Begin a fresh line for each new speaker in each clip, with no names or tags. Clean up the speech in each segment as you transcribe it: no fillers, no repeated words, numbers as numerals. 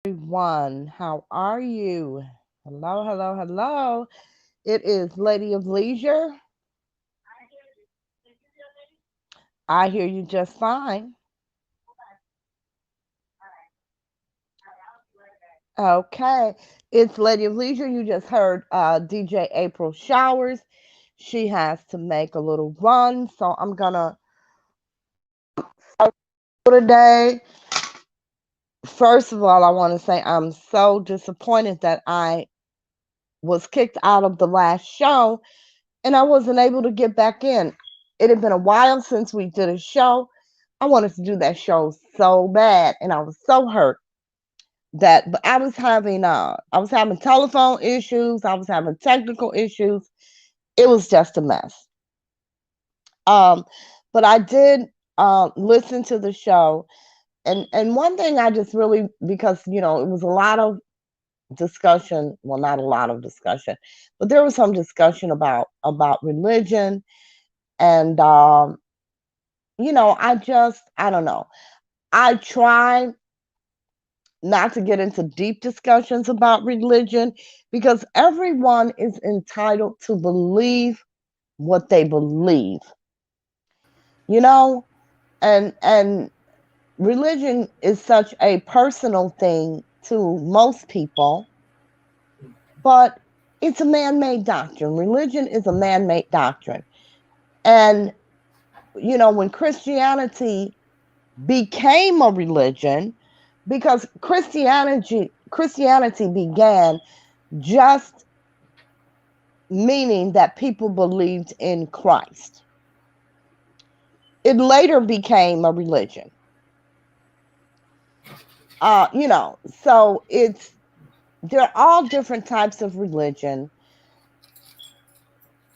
Everyone. How are you? Hello, hello, hello. It is Lady of Leisure. I hear you just fine. Okay. It's Lady of Leisure. You just heard DJ April Showers. She has to make a little run, so I'm gonna today. First of all, I want to say I'm so disappointed that I was kicked out of the last show and I wasn't able to get back in. It had been a while since we did a show. I wanted to do that show so bad, and I was so hurt that. But I was having telephone issues. I was having technical issues. It was just a mess. Um, but I did listen to the show, and one thing I just really, because it was a lot of discussion. Well, not a lot of discussion, but there was some discussion about religion and I don't know. I try not to get into deep discussions about religion because everyone is entitled to believe what they believe, you know, and religion is such a personal thing to most people, but it's a man-made doctrine. Religion is a man-made doctrine. And when became a religion, because Christianity began just meaning that people believed in Christ. It later became a religion. So they're all different types of religion.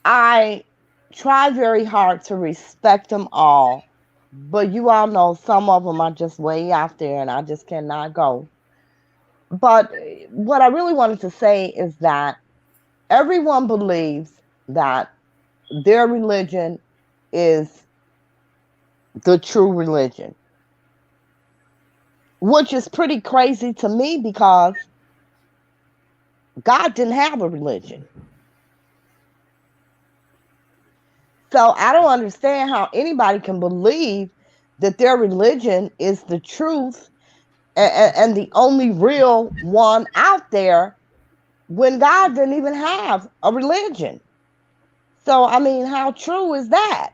I try very hard to respect them all, but you all know some of them are just way out there and I just cannot go. But what I really wanted to say is that everyone believes that their religion is the true religion, which is pretty crazy to me because God didn't have a religion. So I don't understand how anybody can believe that their religion is the truth and the only real one out there when God didn't even have a religion. So, I mean, how true is that?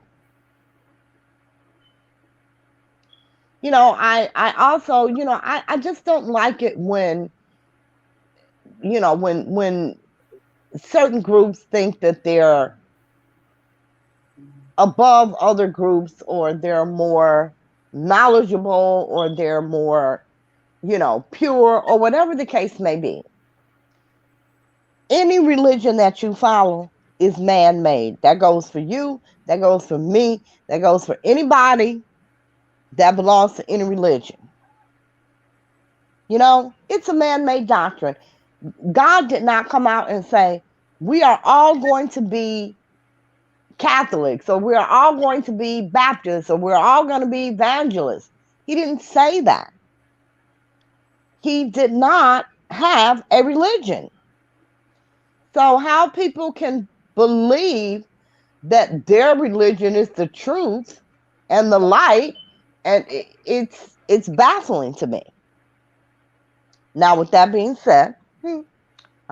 I also, I just don't like it when certain groups think that they're above other groups or they're more knowledgeable or they're more, pure or whatever the case may be. Any religion that you follow is man made. That goes for you, that goes for me, that goes for anybody that belongs to any religion. It's a man made doctrine. God did not come out and say, we are all going to be Catholics, or we're all going to be Baptists, or we're all going to be evangelists. He didn't say that. He did not have a religion. So, how people can believe that their religion is the truth and the light, and it's baffling to me. Now, with that being said, I'm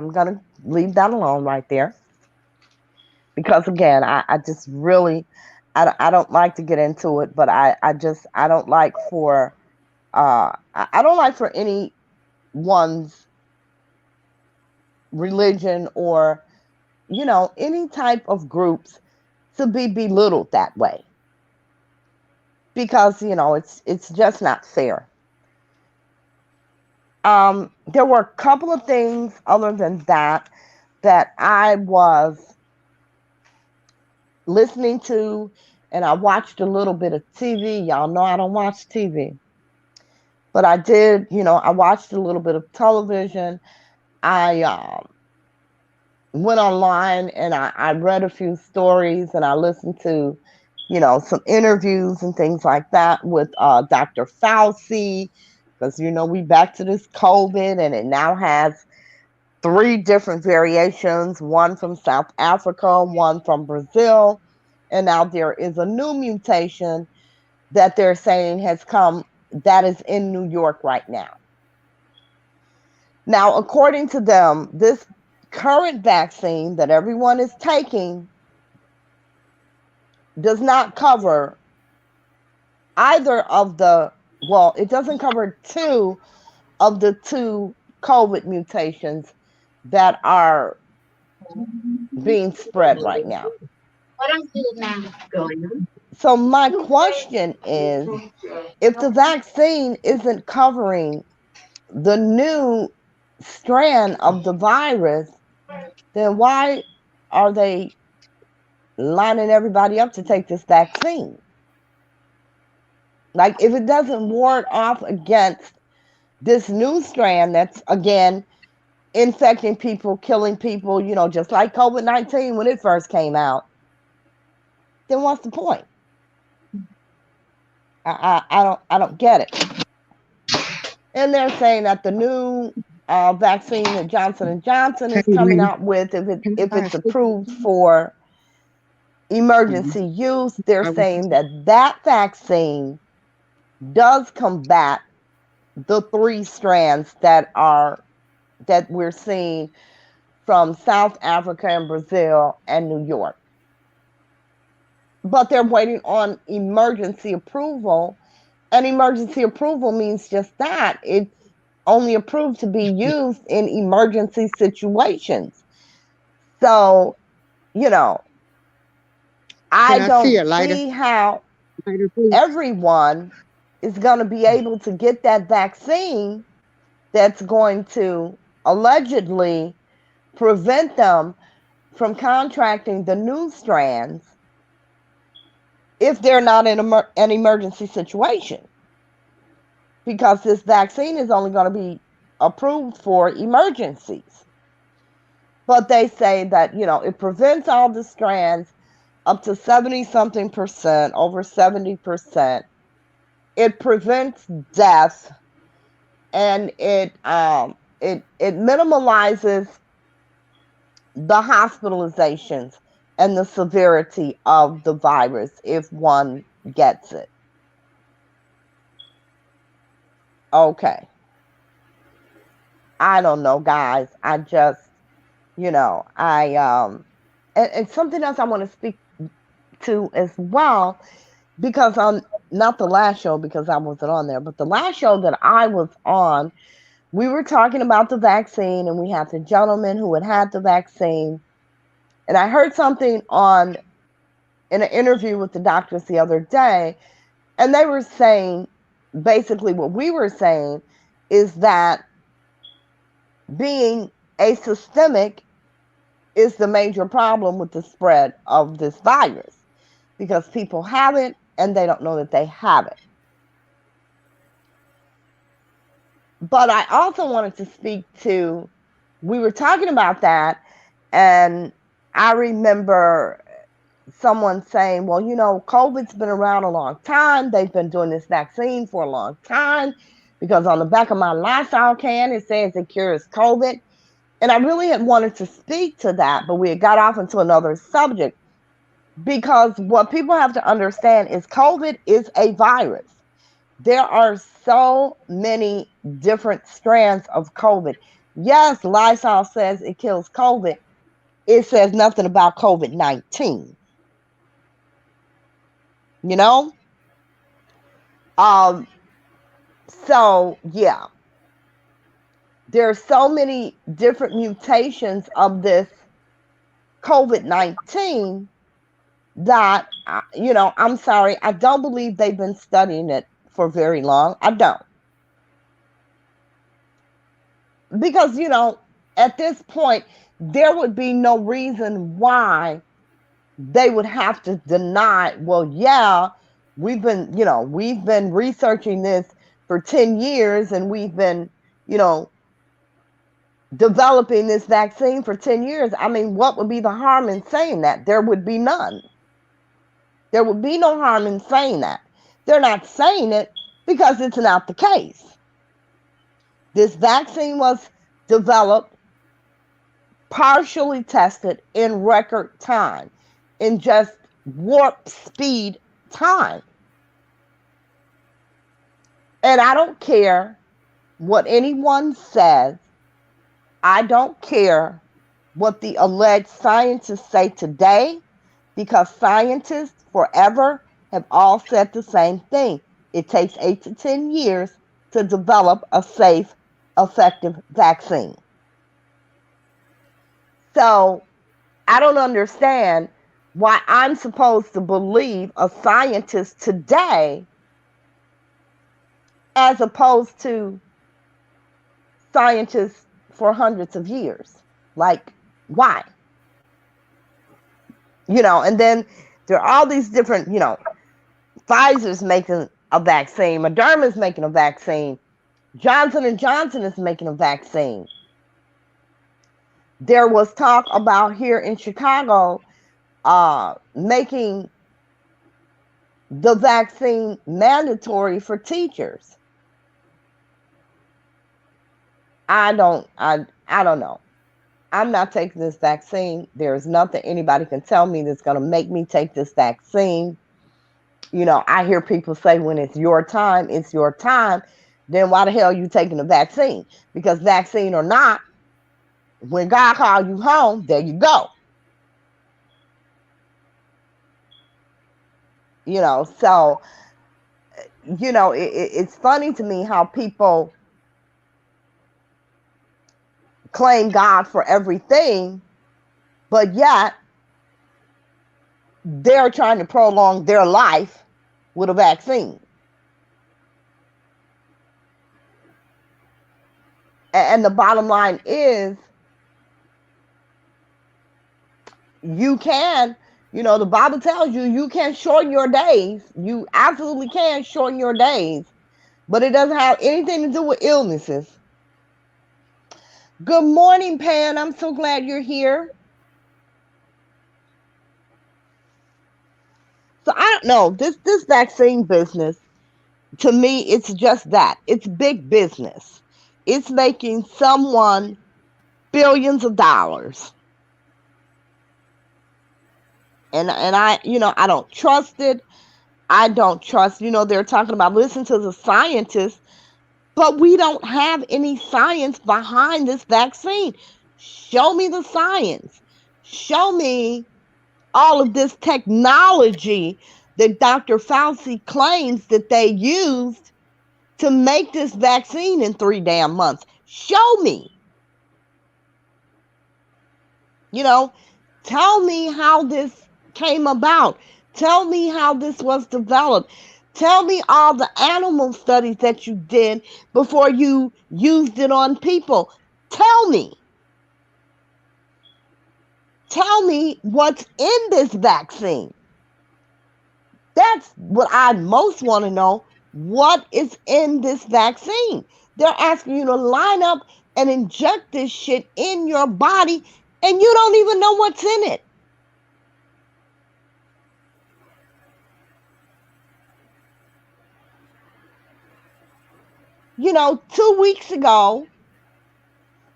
gonna leave that alone right there because again, I just really I don't like to get into it, but I don't like for I don't like for anyone's religion or any type of groups to be belittled that way because it's just not fair. There were a couple of things other than that I was listening to, and I watched a little bit of TV. Y'all know I don't watch TV, but I did. I watched a little bit of television. I went online and I read a few stories and I listened to, some interviews and things like that with Dr. Fauci Because, we back to this COVID, and it now has three different variations, one from South Africa, one from Brazil, and now there is a new mutation that they're saying has come that is in New York right now. Now, according to them, this current vaccine that everyone is taking does not cover either of it doesn't cover two of the two COVID mutations that are being spread right now. So my question is, if the vaccine isn't covering the new strand of the virus, then why are they lining everybody up to take this vaccine? Like, if it doesn't ward off against this new strand that's, again, infecting people, killing people, just like COVID-19 when it first came out, then what's the point? I don't get it. And they're saying that the new vaccine that Johnson & Johnson is coming out with, if it's approved for emergency use, they're saying that vaccine does combat the three strands that we're seeing from South Africa and Brazil and New York. But they're waiting on emergency approval, and emergency approval means just that. It's only approved to be used in emergency situations. So, I don't see how everyone is going to be able to get that vaccine that's going to allegedly prevent them from contracting the new strands if they're not in an emergency situation. Because this vaccine is only going to be approved for emergencies. But they say that, it prevents all the strands up to 70-something%, over 70%. It prevents death, and it minimalizes the hospitalizations and the severity of the virus if one gets it. Okay. I don't know, guys. I just, and something else I want to speak to as well, because on not the last show, because I wasn't on there, but the last show that I was on, we were talking about the vaccine, and we had the gentleman who had the vaccine, and I heard something in an interview with the doctors the other day, and they were saying, basically what we were saying is that being asystemic is the major problem with the spread of this virus, because people have it and they don't know that they have it. But I also wanted to speak to, we were talking about that, and I remember someone saying, well, COVID's been around a long time. They've been doing this vaccine for a long time, because on the back of my Lysol can, it says it cures COVID. And I really had wanted to speak to that, but we had got off into another subject, because what people have to understand is COVID is a virus. There are so many different strands of COVID. Yes, Lysol says it kills COVID. It says nothing about COVID-19. So yeah, there are so many different mutations of this COVID-19 that, I'm sorry, I don't believe they've been studying it for very long. I don't. Because, at this point, there would be no reason why they would have to deny, well, yeah, we've been researching this for 10 years, and we've been, developing this vaccine for 10 years. I mean, what would be the harm in saying that? There would be none. There would be no harm in saying that. They're not saying it because it's not the case. This vaccine was developed, partially tested in record time, in just warp speed time. And I don't care what anyone says. I don't care what the alleged scientists say today, because scientists forever have all said the same thing. It takes 8 to 10 years to develop a safe, effective vaccine. So I don't understand why I'm supposed to believe a scientist today as opposed to scientists for hundreds of years. Like, why? And then there are all these different, Pfizer's making a vaccine, Moderna's making a vaccine, Johnson & Johnson is making a vaccine. There was talk about here in Chicago making the vaccine mandatory for teachers. I don't know. I'm not taking this vaccine. There's nothing anybody can tell me that's going to make me take this vaccine. I hear people say when it's your time, it's your time. Then why the hell are you taking the vaccine? Because vaccine or not, when God calls you home, there you go. So, it's funny to me how people claim God for everything, but yet they're trying to prolong their life with a vaccine. And the bottom line is, you can, the Bible tells you can shorten your days. You absolutely can shorten your days, but it doesn't have anything to do with illnesses. Good morning, Pan. I'm so glad you're here. So I don't know, this vaccine business, to me, it's just that. It's big business. It's making someone billions of dollars. And I, I don't trust it. I don't trust, they're talking about listen to the scientists, but we don't have any science behind this vaccine. Show me the science. Show me all of this technology that Dr. Fauci claims that they used to make this vaccine in 3 damn months. Show me. Tell me how this came about. Tell me how this was developed. Tell me all the animal studies that you did before you used it on people. Tell me. Tell me what's in this vaccine. That's what I most want to know. What is in this vaccine? They're asking you to line up and inject this shit in your body, and you don't even know what's in it. You know, 2 weeks ago,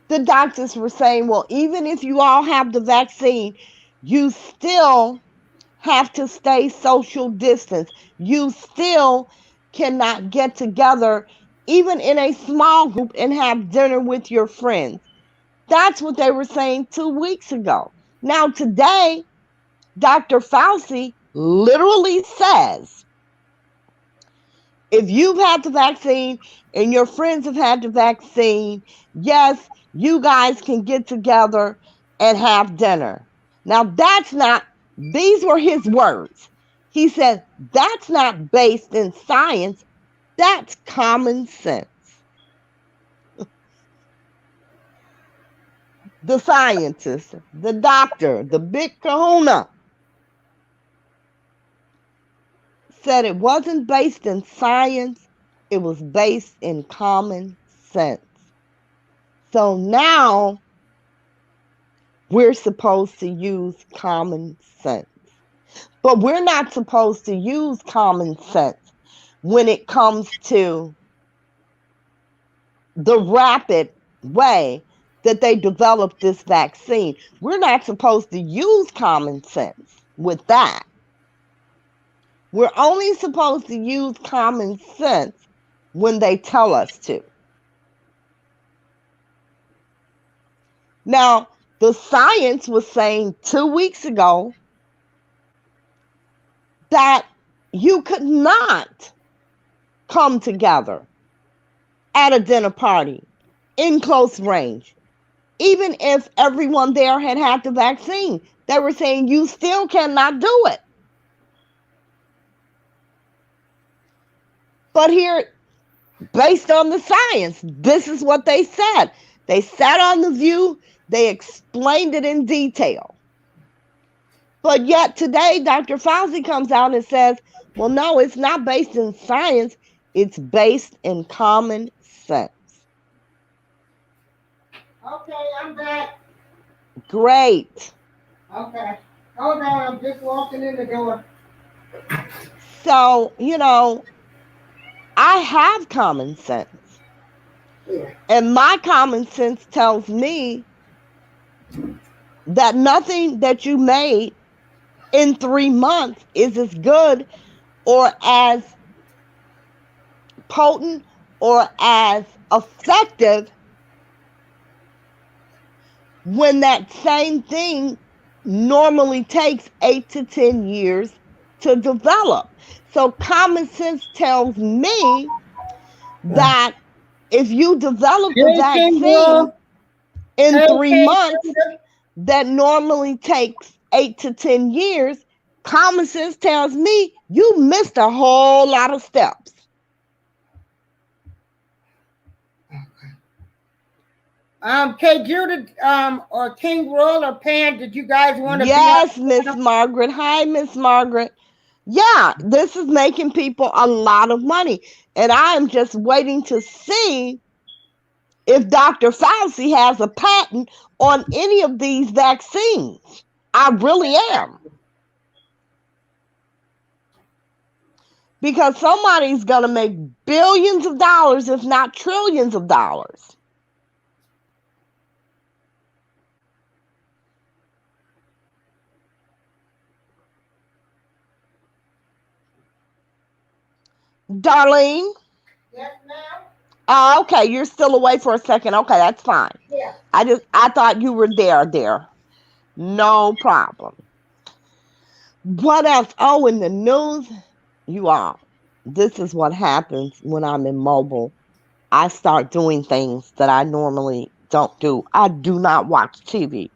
the doctors were saying, well, even if you all have the vaccine, you still have to stay social distance. You still cannot get together, even in a small group, and have dinner with your friends. That's what they were saying 2 weeks ago. Now, today, Dr. Fauci literally says, if you've had the vaccine and your friends have had the vaccine, yes, you guys can get together and have dinner. Now, that's not, these were his words. He said, that's not based in science, that's common sense. The scientist, the doctor, the big kahuna, said it wasn't based in science, it was based in common sense. So now we're supposed to use common sense. But we're not supposed to use common sense when it comes to the rapid way that they developed this vaccine. We're not supposed to use common sense with that. We're only supposed to use common sense when they tell us to. Now, the science was saying 2 weeks ago that you could not come together at a dinner party in close range, even if everyone there had had the vaccine. They were saying you still cannot do it. But here, based on the science, this is what they said. They sat on The View, they explained it in detail. But yet today, Dr. Fauci comes out and says, well, no, it's not based in science, it's based in common sense.
Okay, I'm back.
Great.
Okay. Hold on, I'm just walking in the door.
So, I have common sense.
Yeah.
And my common sense tells me that nothing that you made in 3 months is as good or as potent or as effective when that same thing normally takes 8 to 10 years to develop. So common sense tells me that if you develop the vaccine in 3 months that normally takes 8 to 10 years, common sense tells me you missed a whole lot of steps.
K. Judith, or King Royal or Pan, did you guys want to
Yes, Miss Margaret. Hi, Miss Margaret. Yeah, this is making people a lot of money. And I am just waiting to see if Dr. Fauci has a patent on any of these vaccines. I really am. Because somebody's going to make billions of dollars, if not trillions of dollars. Darlene?
Yes, ma'am.
Okay, you're still away for a second. Okay, that's fine.
Yeah.
I thought you were there. No problem. What else? Oh, in the news, you all. This is what happens when I'm in mobile. I start doing things that I normally don't do. I do not watch TV.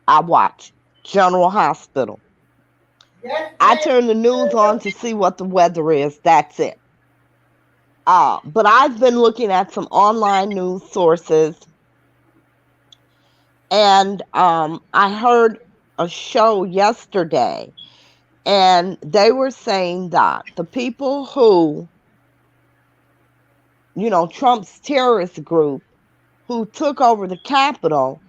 I watch General Hospital.
Yes,
I turn the news on to see what the weather is. That's it. But I've been looking at some online news sources, and I heard a show yesterday, and they were saying that the people who, Trump's terrorist group who took over the Capitol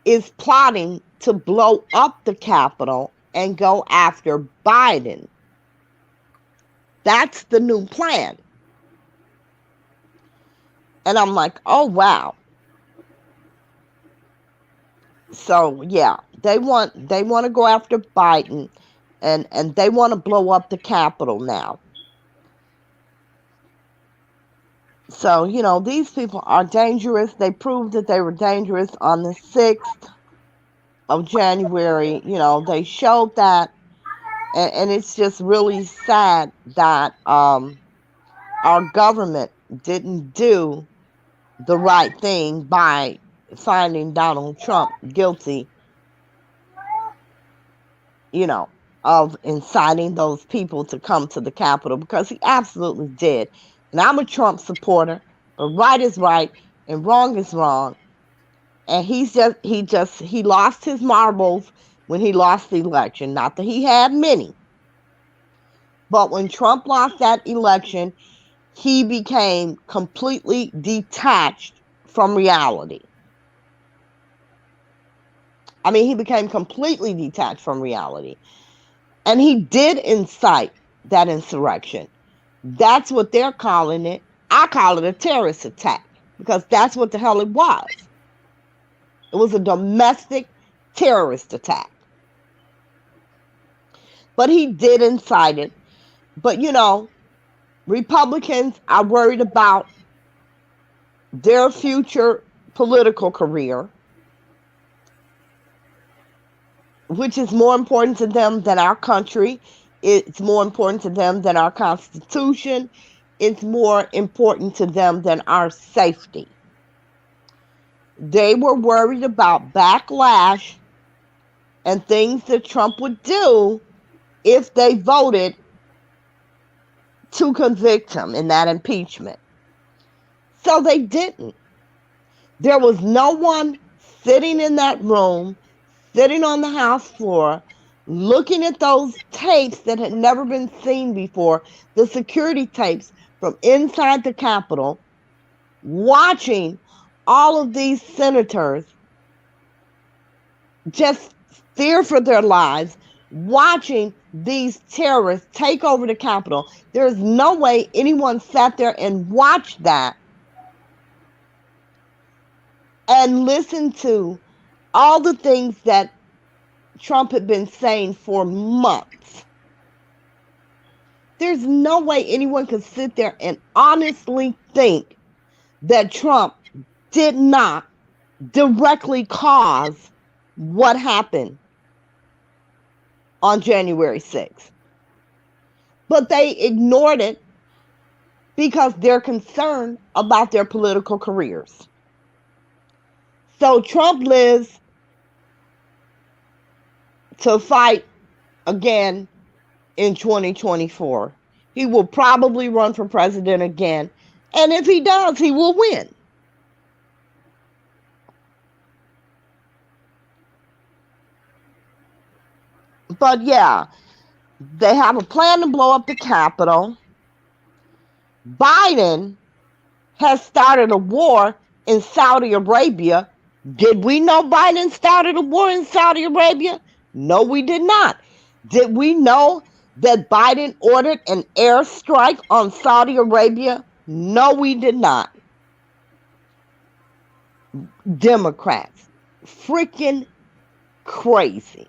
is plotting to blow up the Capitol and go after Biden. That's the new plan. And I'm like, oh, wow. So, yeah, they want to go after Biden, and they want to blow up the Capitol now. So, these people are dangerous. They proved that they were dangerous on the 6th of January. They showed that. And it's just really sad that our government didn't do the right thing by finding Donald Trump guilty, of inciting those people to come to the Capitol, because he absolutely did. And I'm a Trump supporter, but right is right and wrong is wrong. And he lost his marbles when he lost the election. Not that he had many. But when Trump lost that election, he became completely detached from reality. I mean, he became completely detached from reality. And he did incite that insurrection. That's what they're calling it. I call it a terrorist attack. because that's what the hell it was. It was a domestic terrorist attack. But he did incite it. But Republicans are worried about their future political career, which is more important to them than our country. It's more important to them than our Constitution. It's more important to them than our safety. They were worried about backlash and things that Trump would do if they voted to convict him in that impeachment. So they didn't. There was no one sitting in that room, sitting on the House floor, looking at those tapes that had never been seen before, the security tapes from inside the Capitol, watching all of these senators just fear for their lives, watching these terrorists take over the Capitol. There's no way anyone sat there and watched that and listened to all the things that Trump had been saying for months. There's no way anyone could sit there and honestly think that Trump did not directly cause what happened on January 6th. But they ignored it because they're concerned about their political careers. So Trump lives to fight again in 2024. He will probably run for president again. And if he does, he will win. But yeah, they have a plan to blow up the Capitol. Biden has started a war in Saudi Arabia. Did we know Biden started a war in Saudi Arabia? No, we did not. Did we know that Biden ordered an airstrike on Saudi Arabia? No, we did not. Democrats, freaking crazy.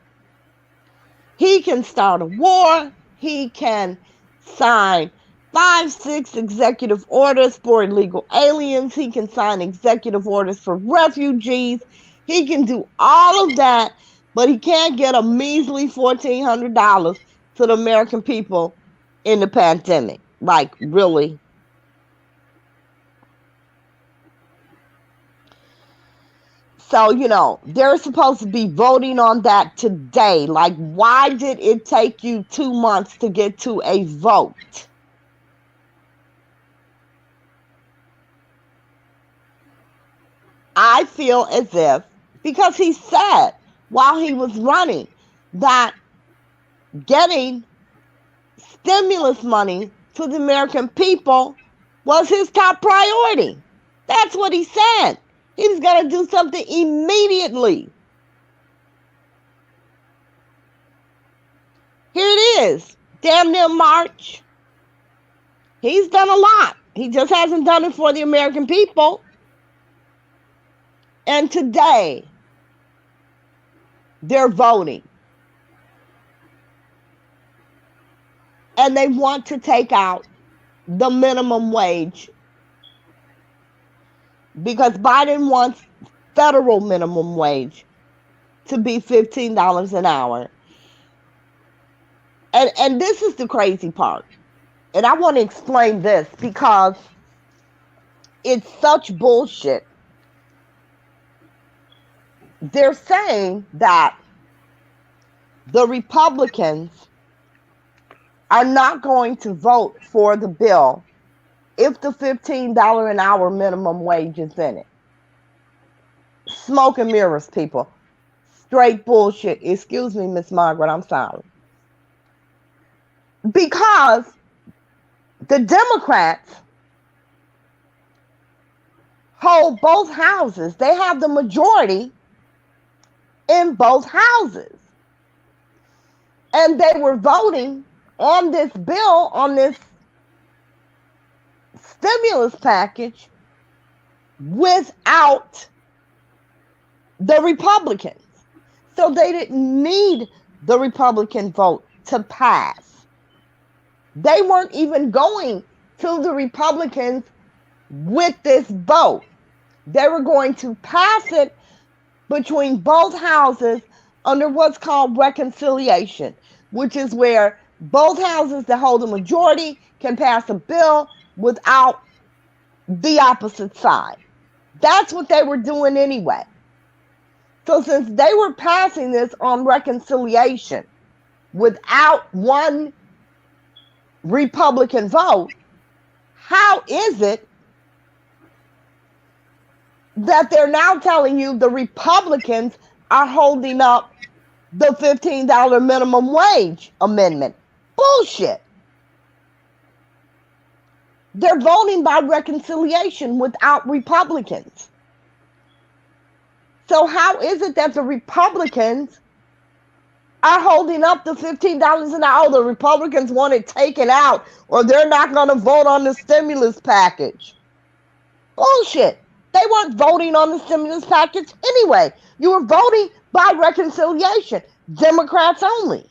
He can start a war. He can sign 5, 6 executive orders for illegal aliens. He can sign executive orders for refugees. He can do all of that, but he can't get a measly $1,400 to the American people in the pandemic. Like, really? So, they're supposed to be voting on that today. Like, why did it take you 2 months to get to a vote? I feel as if, because he said while he was running that getting stimulus money to the American people was his top priority. That's what he said. He was going to do something immediately. Here it is. Damn near March. He's done a lot. He just hasn't done it for the American people. And today, they're voting. And they want to take out the minimum wage because Biden wants federal minimum wage to be $15 an hour. And this is the crazy part. And I want to explain this because it's such bullshit. They're saying that the Republicans are not going to vote for the bill if the $15 an hour minimum wage is in it. Smoke and mirrors, people. Straight bullshit. Excuse me, Miss Margaret, I'm sorry. Because the Democrats hold both houses. They have the majority in both houses. And they were voting on this bill, on this stimulus package, without the Republicans. So they didn't need the Republican vote to pass. They weren't even going to the Republicans with this vote. They were going to pass it between both houses under what's called reconciliation, which is where both houses that hold a majority can pass a bill without the opposite side. That's what they were doing anyway. So since they were passing this on reconciliation without one Republican vote, how is it that they're now telling you the Republicans are holding up the $15 minimum wage amendment? Bullshit. They're voting by reconciliation without Republicans. So how is it that the Republicans are holding up the $15 an hour? The Republicans want it taken out, or they're not going to vote on the stimulus package. Bullshit. They weren't voting on the stimulus package anyway. You were voting by reconciliation. Democrats only.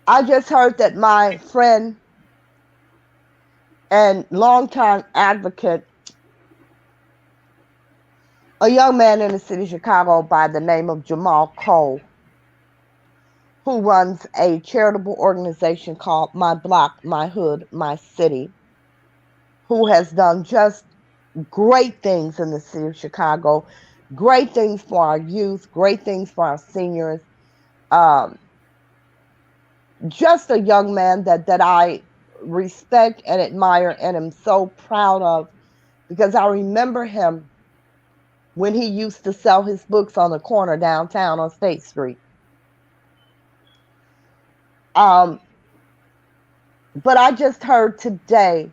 I just heard that my friend and longtime advocate, a young man in the city of Chicago by the name of Jamal Cole, who runs a charitable organization called My Block, My Hood, My City, who has done just great things in the city of Chicago, great things for our youth, great things for our seniors. Just a young man that I respect and admire and am so proud of, because I remember him when he used to sell his books on the corner downtown on State Street. But I just heard today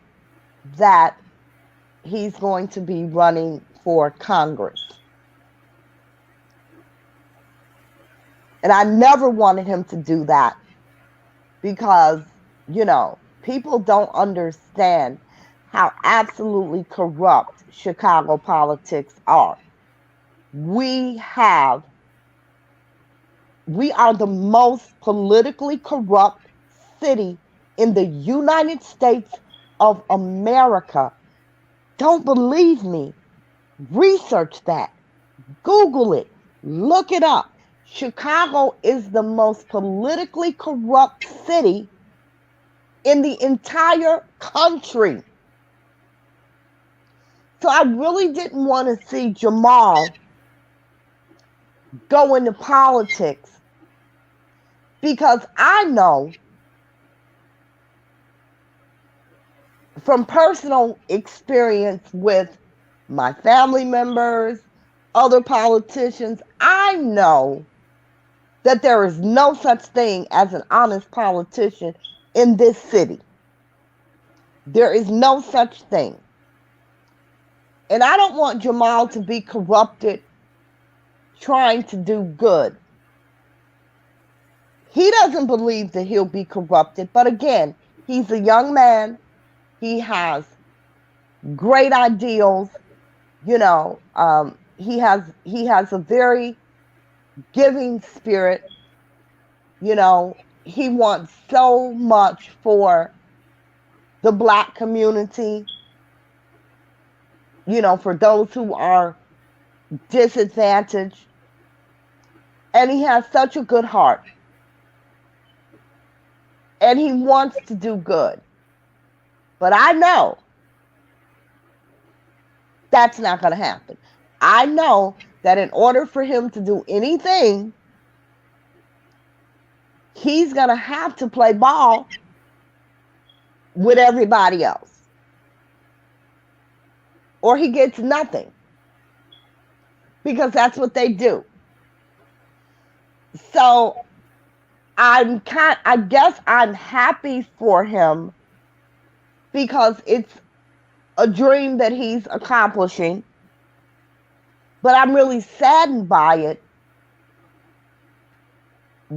that he's going to be running for Congress. And I never wanted him to do that because, you know, people don't understand how absolutely corrupt Chicago politics are. We are the most politically corrupt city in the United States of America. Don't believe me? Research that. Google it. Look it up. Chicago is the most politically corrupt city in the entire country. So I really didn't want to see Jamal go into politics, because I know from personal experience with my family members, other politicians, I know that there is no such thing as an honest politician in this city. There is no such thing. And I don't want Jamal to be corrupted trying to do good. He doesn't believe that he'll be corrupted, but again, he's a young man. He has great ideals. You know, he has a very giving spirit. You know, he wants so much for the Black community, you know, for those who are disadvantaged. And he has such a good heart. And he wants to do good. But I know that's not going to happen. I know that in order for him to do anything, he's going to have to play ball with everybody else, or he gets nothing, because that's what they do. So I guess I'm happy for him, because it's a dream that he's accomplishing. But I'm really saddened by it,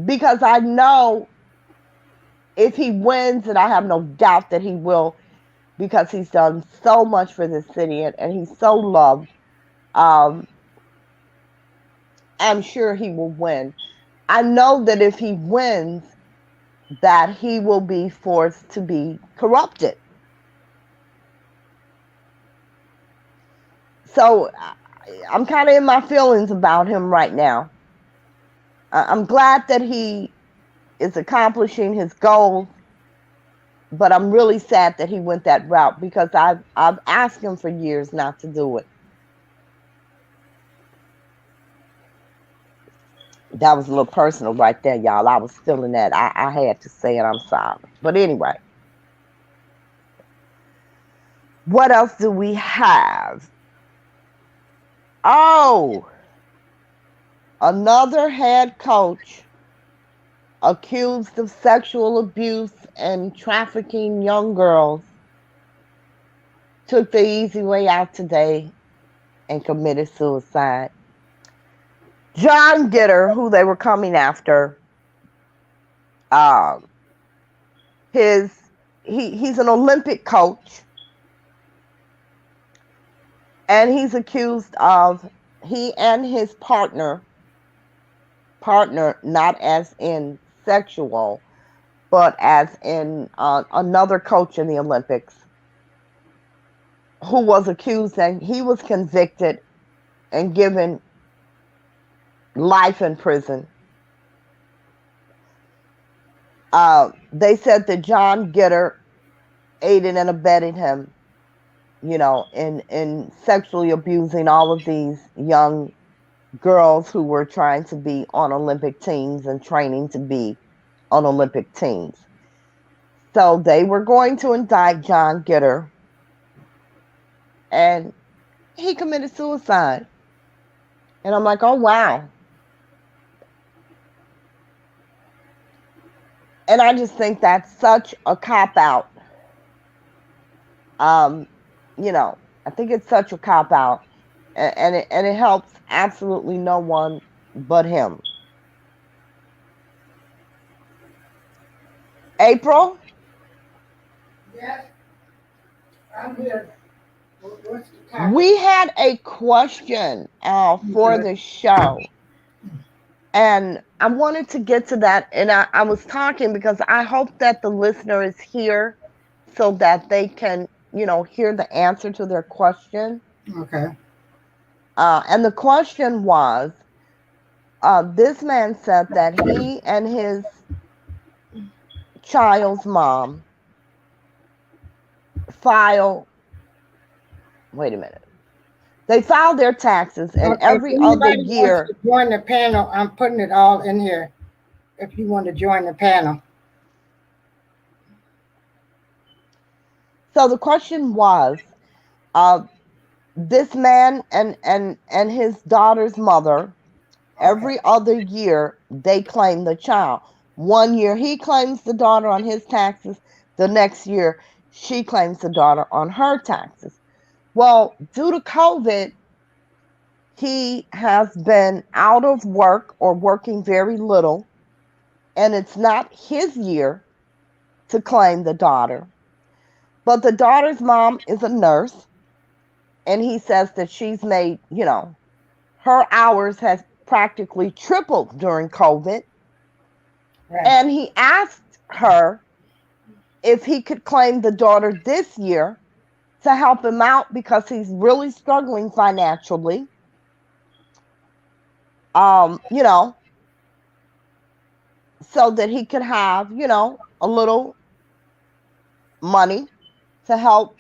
because I know if he wins, and I have no doubt that he will, because he's done so much for this city, and he's so loved, um, I'm sure he will win. I know that if he wins, that he will be forced to be corrupted. So I'm kind of in my feelings about him right now. I'm glad that he is accomplishing his goals, but I'm really sad that he went that route, because I've asked him for years not to do it. That was a little personal right there, y'all. I was feeling that. I had to say it. I'm sorry. But anyway, what else do we have? Oh, another head coach accused of sexual abuse and trafficking young girls took the easy way out today and committed suicide. John Gitter, who they were coming after, um, he's an Olympic coach, and he's accused of, he and his partner not as in sexual, but as in another coach in the Olympics, who was accused, and he was convicted and given life in prison. They said that John Gitter aided and abetted him, in sexually abusing all of these young girls who were trying to be on Olympic teams and training to be on Olympic teams. So they were going to indict John Gitter, and he committed suicide. And I'm like, oh, wow. And I just think that's such a cop-out. I think it's such a cop-out, and it helps absolutely no one but him. April?
Yes, I'm here. What's the topic?
We had a question for the show, and I wanted to get to that, and I was talking because I hope that the listener is here so that they can, hear the answer to their question.
Okay.
And the question was, this man said that he and his child's mom wait a minute. They filed their taxes, and
Okay,
every
if
other
anybody
year.
wants to join the panel, I'm putting it all in here. If you want to join the panel.
So the question was, this man and his daughter's mother, every other year they claim the child. One year he claims the daughter on his taxes. The next year she claims the daughter on her taxes. Well, due to COVID, he has been out of work or working very little, and it's not his year to claim the daughter. But the daughter's mom is a nurse, and he says that she's made, her hours has practically tripled during COVID.
Right.
And he asked her if he could claim the daughter this year to help him out, because he's really struggling financially. You know, so that he could have, a little money to help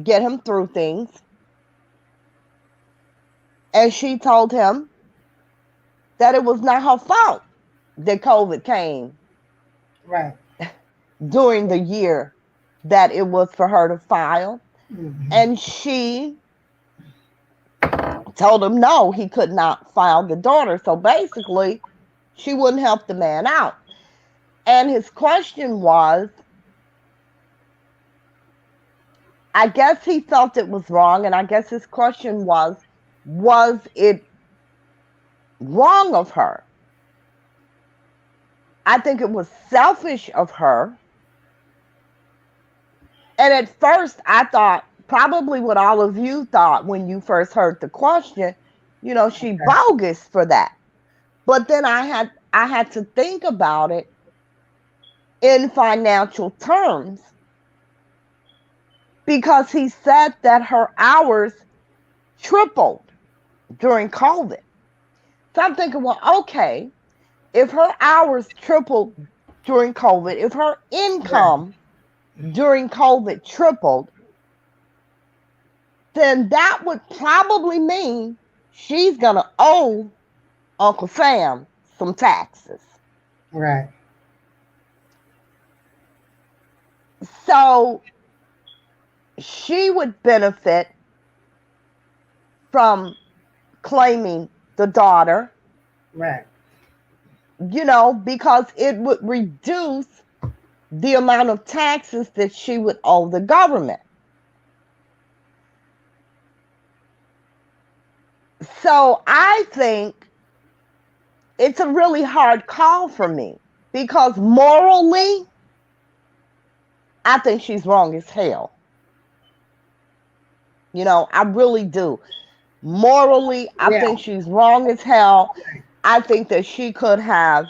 get him through things. And she told him that it was not her fault that COVID came
Right.
during the year that it was for her to file.
Mhm.
And she told him no, he could not file the daughter. So basically, she wouldn't help the man out. And his question was, I guess he felt it was wrong, and I guess his question was it wrong of her? I think it was selfish of her And at first, I thought probably what all of you thought when you first heard the question, she
Okay.
bogus for that. But then I had to think about it in financial terms because he said that her hours tripled during COVID. So I'm thinking, well, okay, if her hours tripled during COVID, if her
Right.
income during COVID tripled, then that would probably mean she's going to owe Uncle Sam some taxes.
Right.
So she would benefit from claiming the daughter,
Right.
because it would reduce the amount of taxes that she would owe the government. So I think it's a really hard call for me because morally, I think she's wrong as hell. I really do. Morally, I
Yeah.
think she's wrong as hell. I think that she could have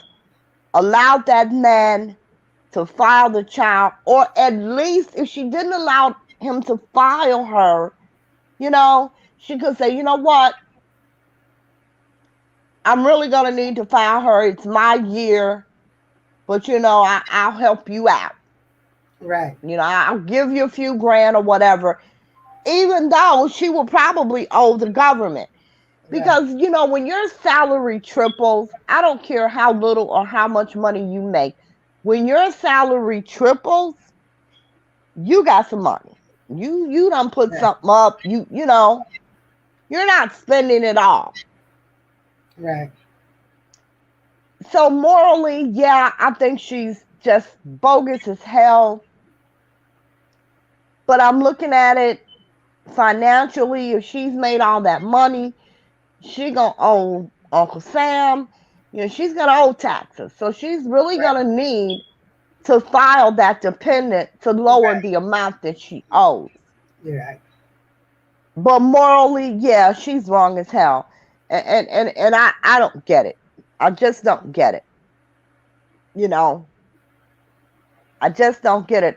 allowed that man to file the child, or at least if she didn't allow him to file her, she could say, you know what? I'm really going to need to file her. It's my year, but I'll help you out.
Right.
I'll give you a few grand or whatever, even though she will probably owe the government.
Right.
Because, when your salary triples, I don't care how little or how much money you make. When your salary triples, you got some money. You done put
Right.
something up. You're not spending it all.
Right.
So morally, yeah, I think she's just bogus as hell. But I'm looking at it financially. If she's made all that money, she gonna owe Uncle Sam. She's gonna owe taxes. So she's really
Right.
gonna need to file that dependent to lower
Right.
the amount that she owes.
You're right.
But morally, yeah, she's wrong as hell. And I don't get it. I just don't get it. You know, I just don't get it.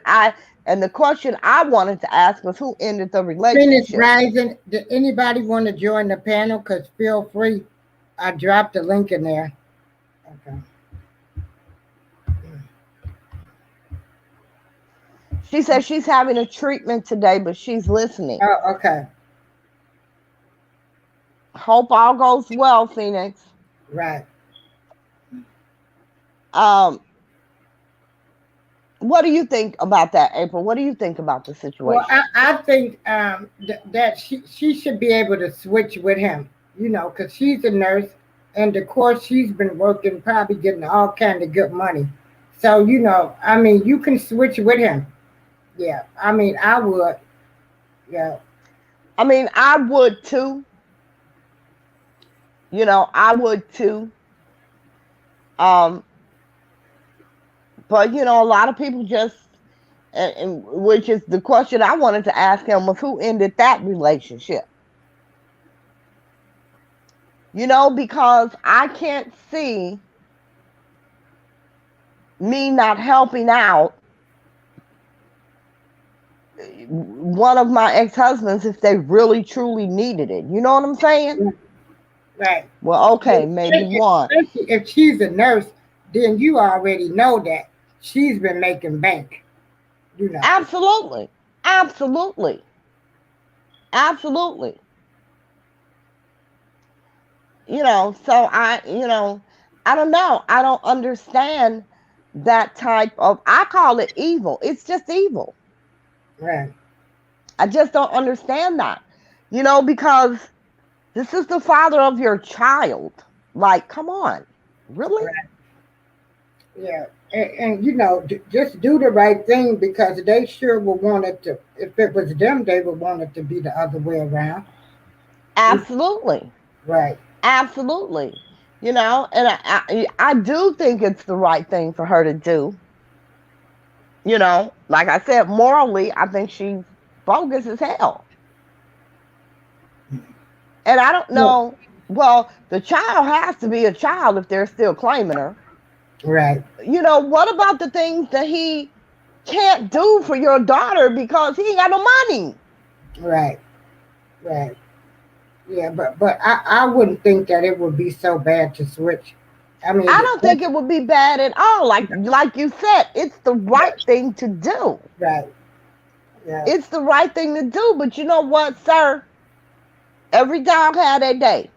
And the question I wanted to ask was who ended the
Phoenix
relationship?
Rising. Did anybody want to join the panel? Because feel free. I dropped the link in there. Okay.
She says she's having a treatment today, but she's listening.
Oh, okay.
Hope all goes well, Phoenix.
Right.
Um, what do you think about that, April? What do you think about the
Well,
situation?
I think that she should be able to switch with him, because she's a nurse, and of course she's been working, probably getting all kind of good money. So I mean, you can switch with him. Yeah, I mean, I would. Yeah,
I mean, I would too. I would too. Um, but a lot of people just, and which is the question I wanted to ask him was who ended that relationship? Because I can't see me not helping out one of my ex-husbands if they really truly needed it. You know what I'm saying?
right.
Well, okay, maybe one.
Especially if she's a nurse, then you already know that she's been making bank. You know.
Absolutely. Absolutely. Absolutely. So I don't know. I don't understand that type of, I call it evil. It's just evil.
Right.
I just don't understand that. Because this is the father of your child. Like, come on. Really?
Right. Yeah. And just do the right thing because they sure will want it to. If it was them, they would want it to be the other way around.
Absolutely.
Right.
Absolutely. And I do think it's the right thing for her to do. You know, Like I said, morally, I think she's bogus as hell. And I don't
Yeah.
know. Well, the child has to be a child if they're still claiming her.
Right.
What about the things that he can't do for your daughter because he ain't got no money?
Right. Right. Yeah, but I wouldn't think that it would be so bad to switch. I mean,
I don't think it would be bad at all. Like you said, it's the right thing to do.
right. Yeah.
It's the right thing to do. But you know what, sir? Every dog had a day,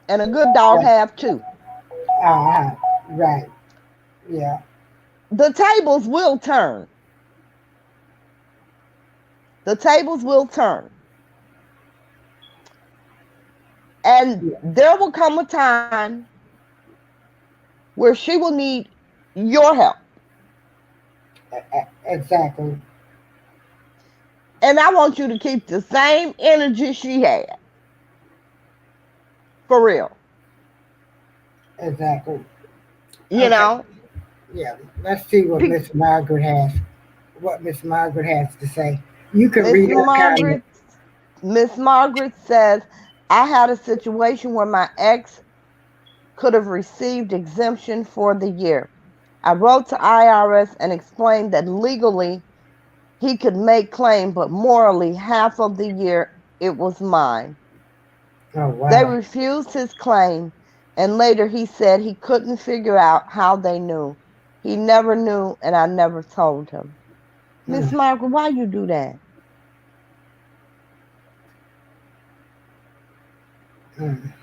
and a good dog
Yeah.
have too.
Uh-huh. Right. Yeah.
The tables will turn. The tables will turn. And
Yeah.
there will come a time where she will need your help.
Exactly.
And I want you to keep the same energy she had. For real.
Exactly.
You
Okay.
know?
Yeah. Let's see what
Be-
Miss Margaret has. What Miss Margaret has to say. You can
Miss
read her comment.
Margaret Miss Margaret says, I had a situation where my ex could have received exemption for the year. I wrote to IRS and explained that legally he could make claim, but morally half of the year it was mine.
Oh
They
wow.
refused his claim, and later he said he couldn't figure out how they knew. He never knew, and I never told him. Miss
Mm,
Margaret, why you do that?
mm.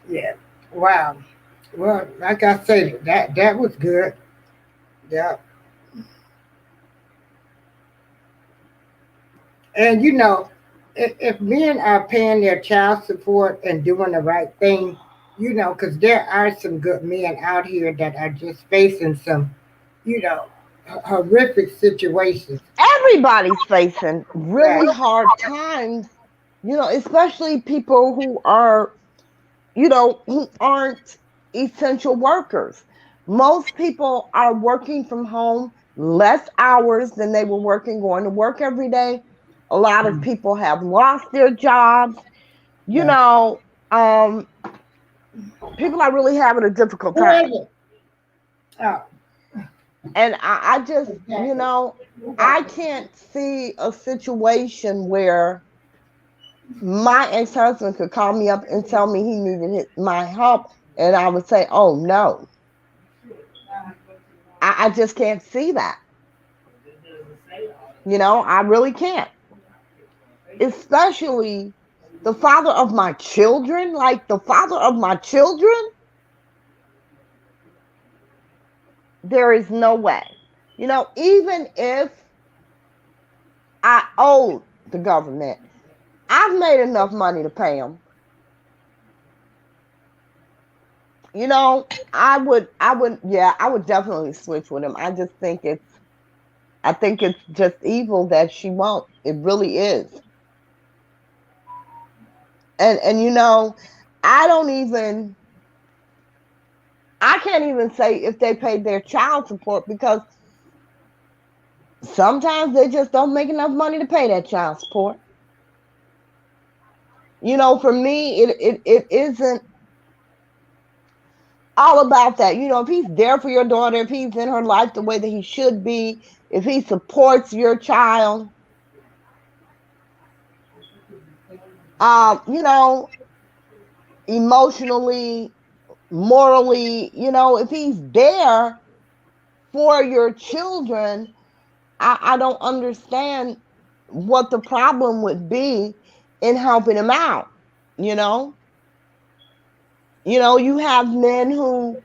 Yeah. Wow. Well, like I said, that was good. Yeah. And if men are paying their child support and doing the right thing, because there are some good men out here that are just facing some, you know, horrific situations.
Everybody's facing really
Right.
hard times, especially people who aren't essential workers. Most people are working from home less hours than they were working going to work every day. A lot of
Mm,
people have lost their jobs. You
right.
know, um, people are really having a difficult
Who is
time.
it? Oh,
And I just,
exactly.
I can't see a situation where my ex-husband could call me up and tell me he needed my help, and I would say, oh no. I just can't see that. I really can't. Especially the father of my children, like the father of my children, there is no way. Even if I owed the government, I've made enough money to pay them. Yeah, I would definitely switch with him. I think it's just evil that she won't. It really is. And I don't even I can't even say if they paid their child support because sometimes they just don't make enough money to pay that child support. For me, it isn't all about that. If he's there for your daughter, if he's in her life the way that he should be, if he supports your child, you know, emotionally, morally, if he's there for your children, I don't understand what the problem would be in helping him out. You know, you have men who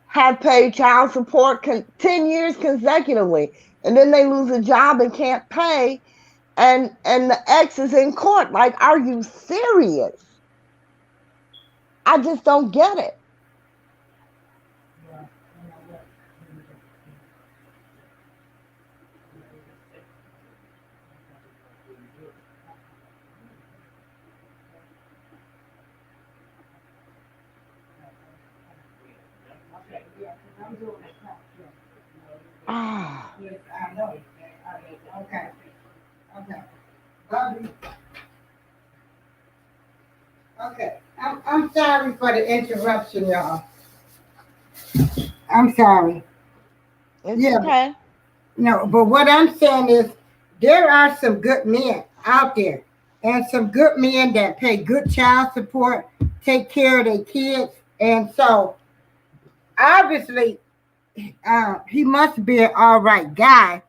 have paid child support 10 years consecutively, and then they lose a job and can't pay, and the ex is in court. Like, are you serious? I just don't get it.
Yeah, because I'm doing a top check.
Ah,
Yes, I know. Okay. Okay. Bobby. Okay. I'm sorry for the interruption, y'all. I'm sorry.
it's
Yeah.
okay.
No, but what I'm saying is there are some good men out there and some good men that pay good child support, take care of their kids. And so obviously he must be an all right guy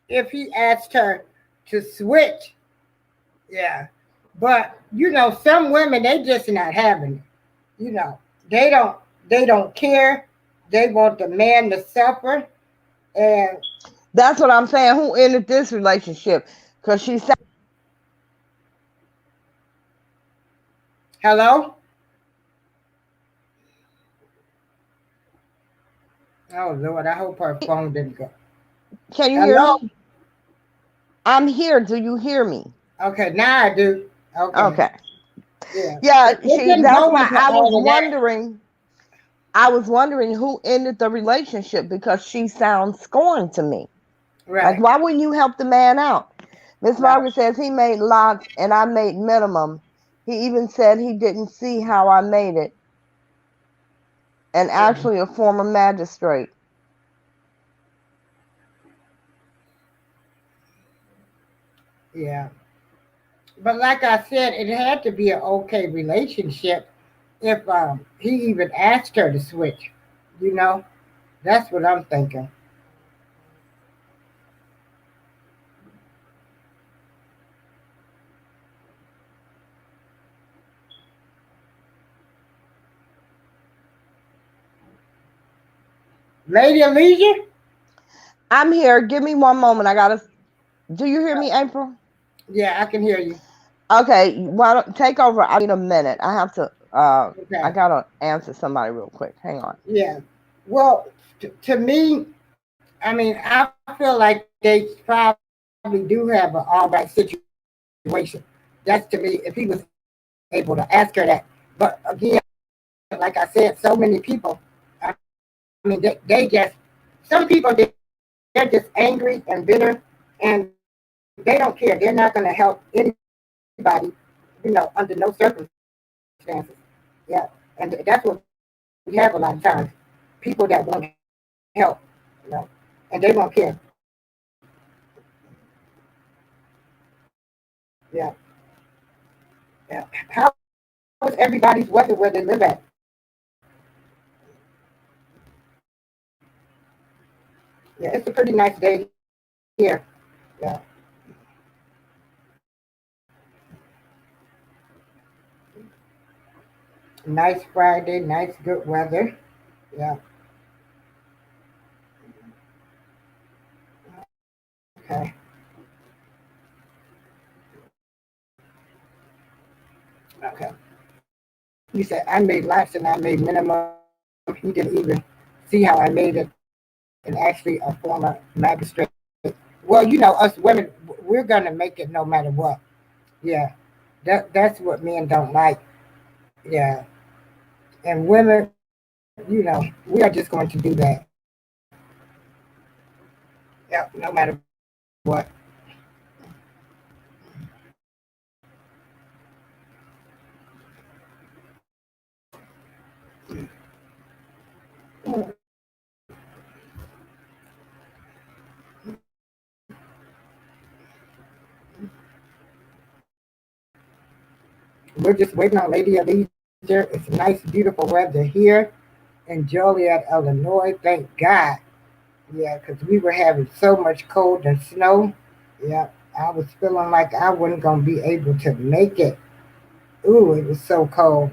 if he asked her to switch. Yeah. But some women they just not having it. You know, they don't they don't care. They want the man to suffer. And
That's what I'm saying. Who ended this relationship? Because she said,
hello? Oh Lord, I hope her phone didn't go.
"Can you hear
Hello?
me? I'm here. Do you hear me?"
Okay, now I do. Okay.
Okay.
Yeah.
Yeah,
It
she.
didn't
That's
go
why
into
I was
all of that.
wondering. I was wondering who ended the relationship because she sounds scorned to me. Like,
Right.
why wouldn't you help the man out? Miss
Right.
Margaret says he made lots and I made minimum. He even said he didn't see how I made it, and
Yeah.
actually a former magistrate.
Yeah. But like I said, it had to be an okay relationship if he even asked her to switch. You know, that's what I'm thinking. Lady Alicia?
I'm here. Give me one moment. I gotta. Do you hear me, April?
Yeah, I can hear you.
Okay. Why don't take over? I need a minute. I have to. I
Okay.
gotta answer somebody real quick. Hang on.
Yeah. Well, to me, I mean, I feel like they probably do have an all right situation. That's to me, if he was able to ask her that. But again, like I said, so many people, I mean, they just, some people, they're just angry and bitter, and they don't care. They're not going to help anybody, under no circumstances. Yeah. And that's what we have a lot of times. People that won't help, and they won't care. Yeah. Yeah. How is everybody's weather where they live at? Yeah, it's a pretty nice day here. Yeah. Nice Friday, nice good weather. Yeah. Okay. Okay. You said I made lots and I made minimum. He didn't even see how I made it, and actually a former magistrate. Well, us women, we're gonna make it no matter what. Yeah. That's what men don't like. Yeah. And women, we are just going to do that. Yeah, no matter what. We're just waiting on Lady Alicia. It's nice, beautiful weather here in Joliet, Illinois. Thank God. Yeah, because we were having so much cold and snow. Yeah, I was feeling like I wasn't going to be able to make it. Ooh, it was so cold.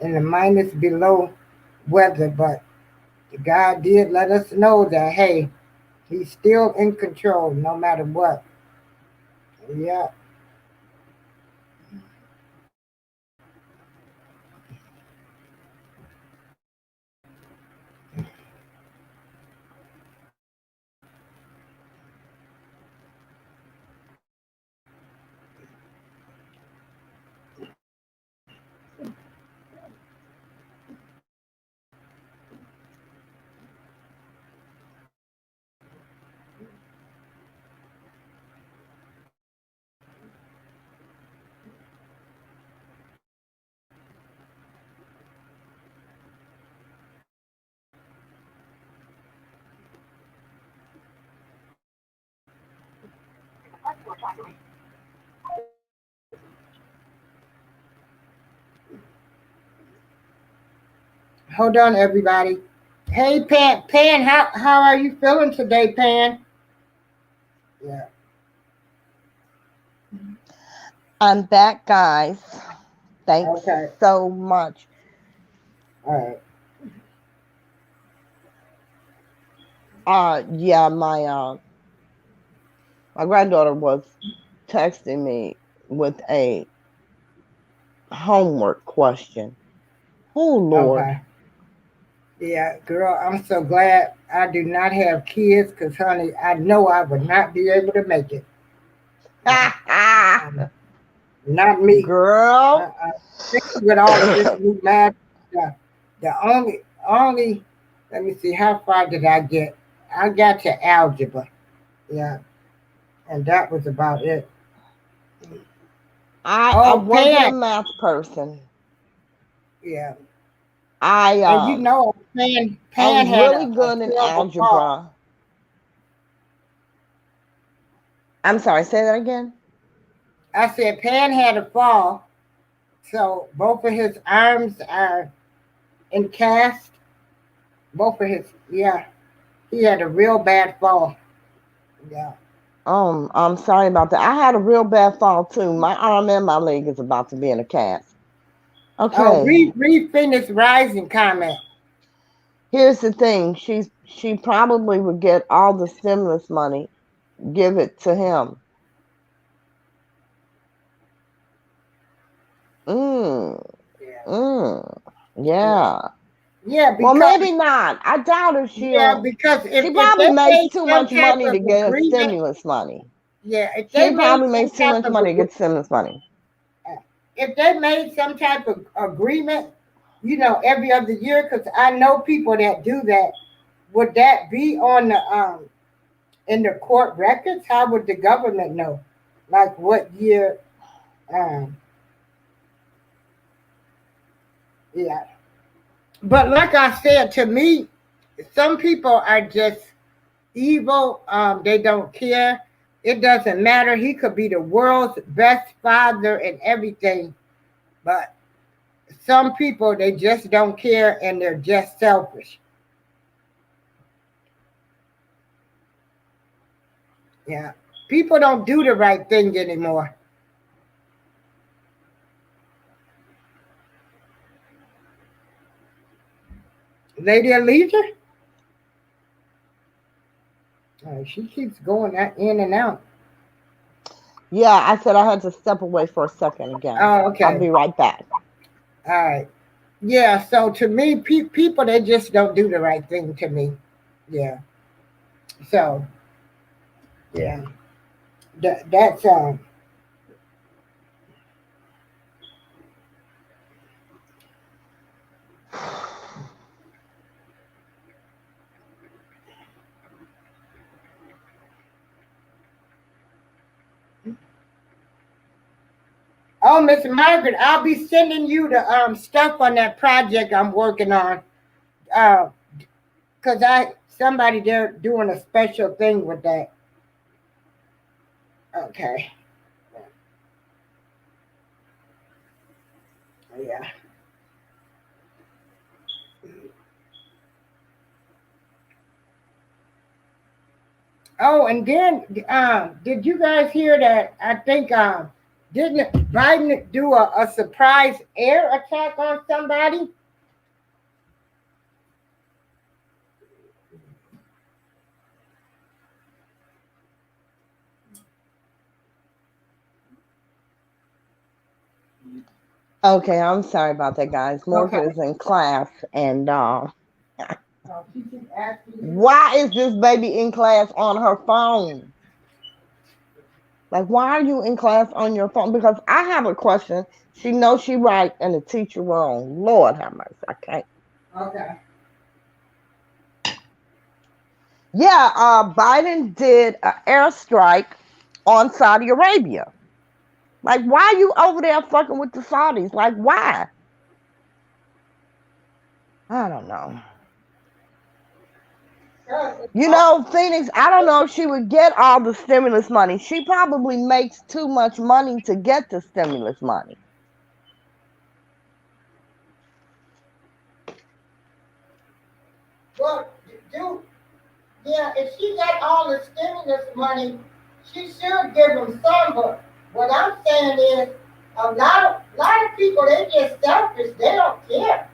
And the minus below weather, but God did let us know that, hey, He's still in control no matter what. Yeah, Hold on, everybody. Hey, Pan, how are you feeling today, Pan? Yeah.
I'm back, guys. Thanks
Okay.
so much.
All right.
Yeah, my granddaughter was texting me with a homework question. Oh Lord.
Okay. Yeah, girl, I'm so glad I do not have kids because, honey, I know I would not be able to make it. Not me.
Girl.
Especially with all of this new math stuff. The only, let me see, how far did I get? I got to algebra. Yeah, and that was about it.
I
Oh,
wasn't a
Pan.
math person.
Yeah,
I
and you
um
know,
I
Pan
was
had
really
a
good in
terrible fall.
algebra. I'm sorry, say that again.
I said Pan had a fall, so both of his arms are in cast. Both of his, yeah, he had a real bad fall. Yeah.
I'm sorry about that. I had a real bad fall too. My arm and my leg is about to be in a cast.
Oh,
Okay.
read Phoenix Rising comment.
Here's the thing. She probably would get all the stimulus money, give it to him. Mm,
Yeah.
mm,
Yeah.
yeah.
Yeah,
Well,
because
maybe not. I doubt if
yeah,
she'll.
because
She
if
probably
they
makes
made
too
some
much
type
money to
of
get
agreement,
stimulus money.
yeah, if they
She
made
probably
some
makes too
type
much
of
money to get stimulus money.
if they made some type of agreement, every other year, because I know people that do that. Would that be on the in the court records? How would the government know, like what year? Um, yeah, but like I said, to me, some people are just evil. They don't care. It doesn't matter. He could be the world's best father and everything, but some people they just don't care and they're just selfish. Yeah, people don't do the right thing anymore. Lady Alicia, she keeps going in and out.
Yeah, I said I had to step away for a second again.
Oh,
I'll
okay,
be right back.
all right. Yeah, so to me, people they just don't do the right thing to me. Yeah, so yeah, that's Oh, Miss Margaret, I'll be sending you the stuff on that project I'm working on. Uh, cause somebody there doing a special thing with that. Okay. Yeah. Oh, and then did you guys hear that? I think didn't Biden do a surprise air attack on somebody?
Okay, I'm sorry about that, guys.
Okay.
Morgan is in class, and
Oh, she just asking you.
why is this baby in class on her phone? Like, why are you in class on your phone? Because I have a question. She knows she right, and the teacher wrong. Lord have mercy. I can't.
Okay.
Yeah, Biden did an airstrike on Saudi Arabia. Like, why are you over there fucking with the Saudis? Like, why? I don't know. You know, Phoenix, I don't know if she would get all the stimulus money. She probably makes too much money to get the stimulus money.
Well, do yeah, if she got all the stimulus money, she should give them some. But what I'm saying is, a lot of people they just selfish. They don't care.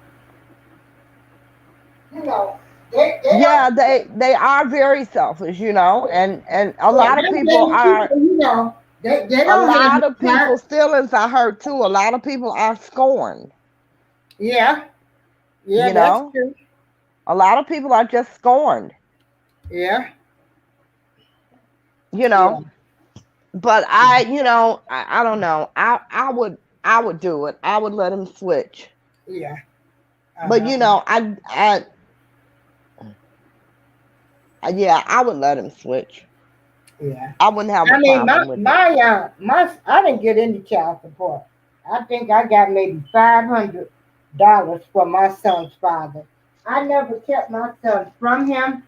You know, they
Yeah,
don't.
they are very selfish, you know, and a
Yeah,
lot of
them
people
baby
are
people, they
a
don't have
lot
no
of
heart.
people's feelings are hurt too. A lot of people are scorned,
Yeah, yeah,
you
that's
know.
true.
A lot of people are just scorned,
Yeah,
you
yeah,
know. But I don't know. I would do it. I would let him switch.
yeah.
But
Uh-huh.
yeah, I would let him switch.
Yeah.
I wouldn't have a
I mean,
problem with it.
I didn't get any child support. I think I got maybe $500 from my son's father. I never kept my son from him,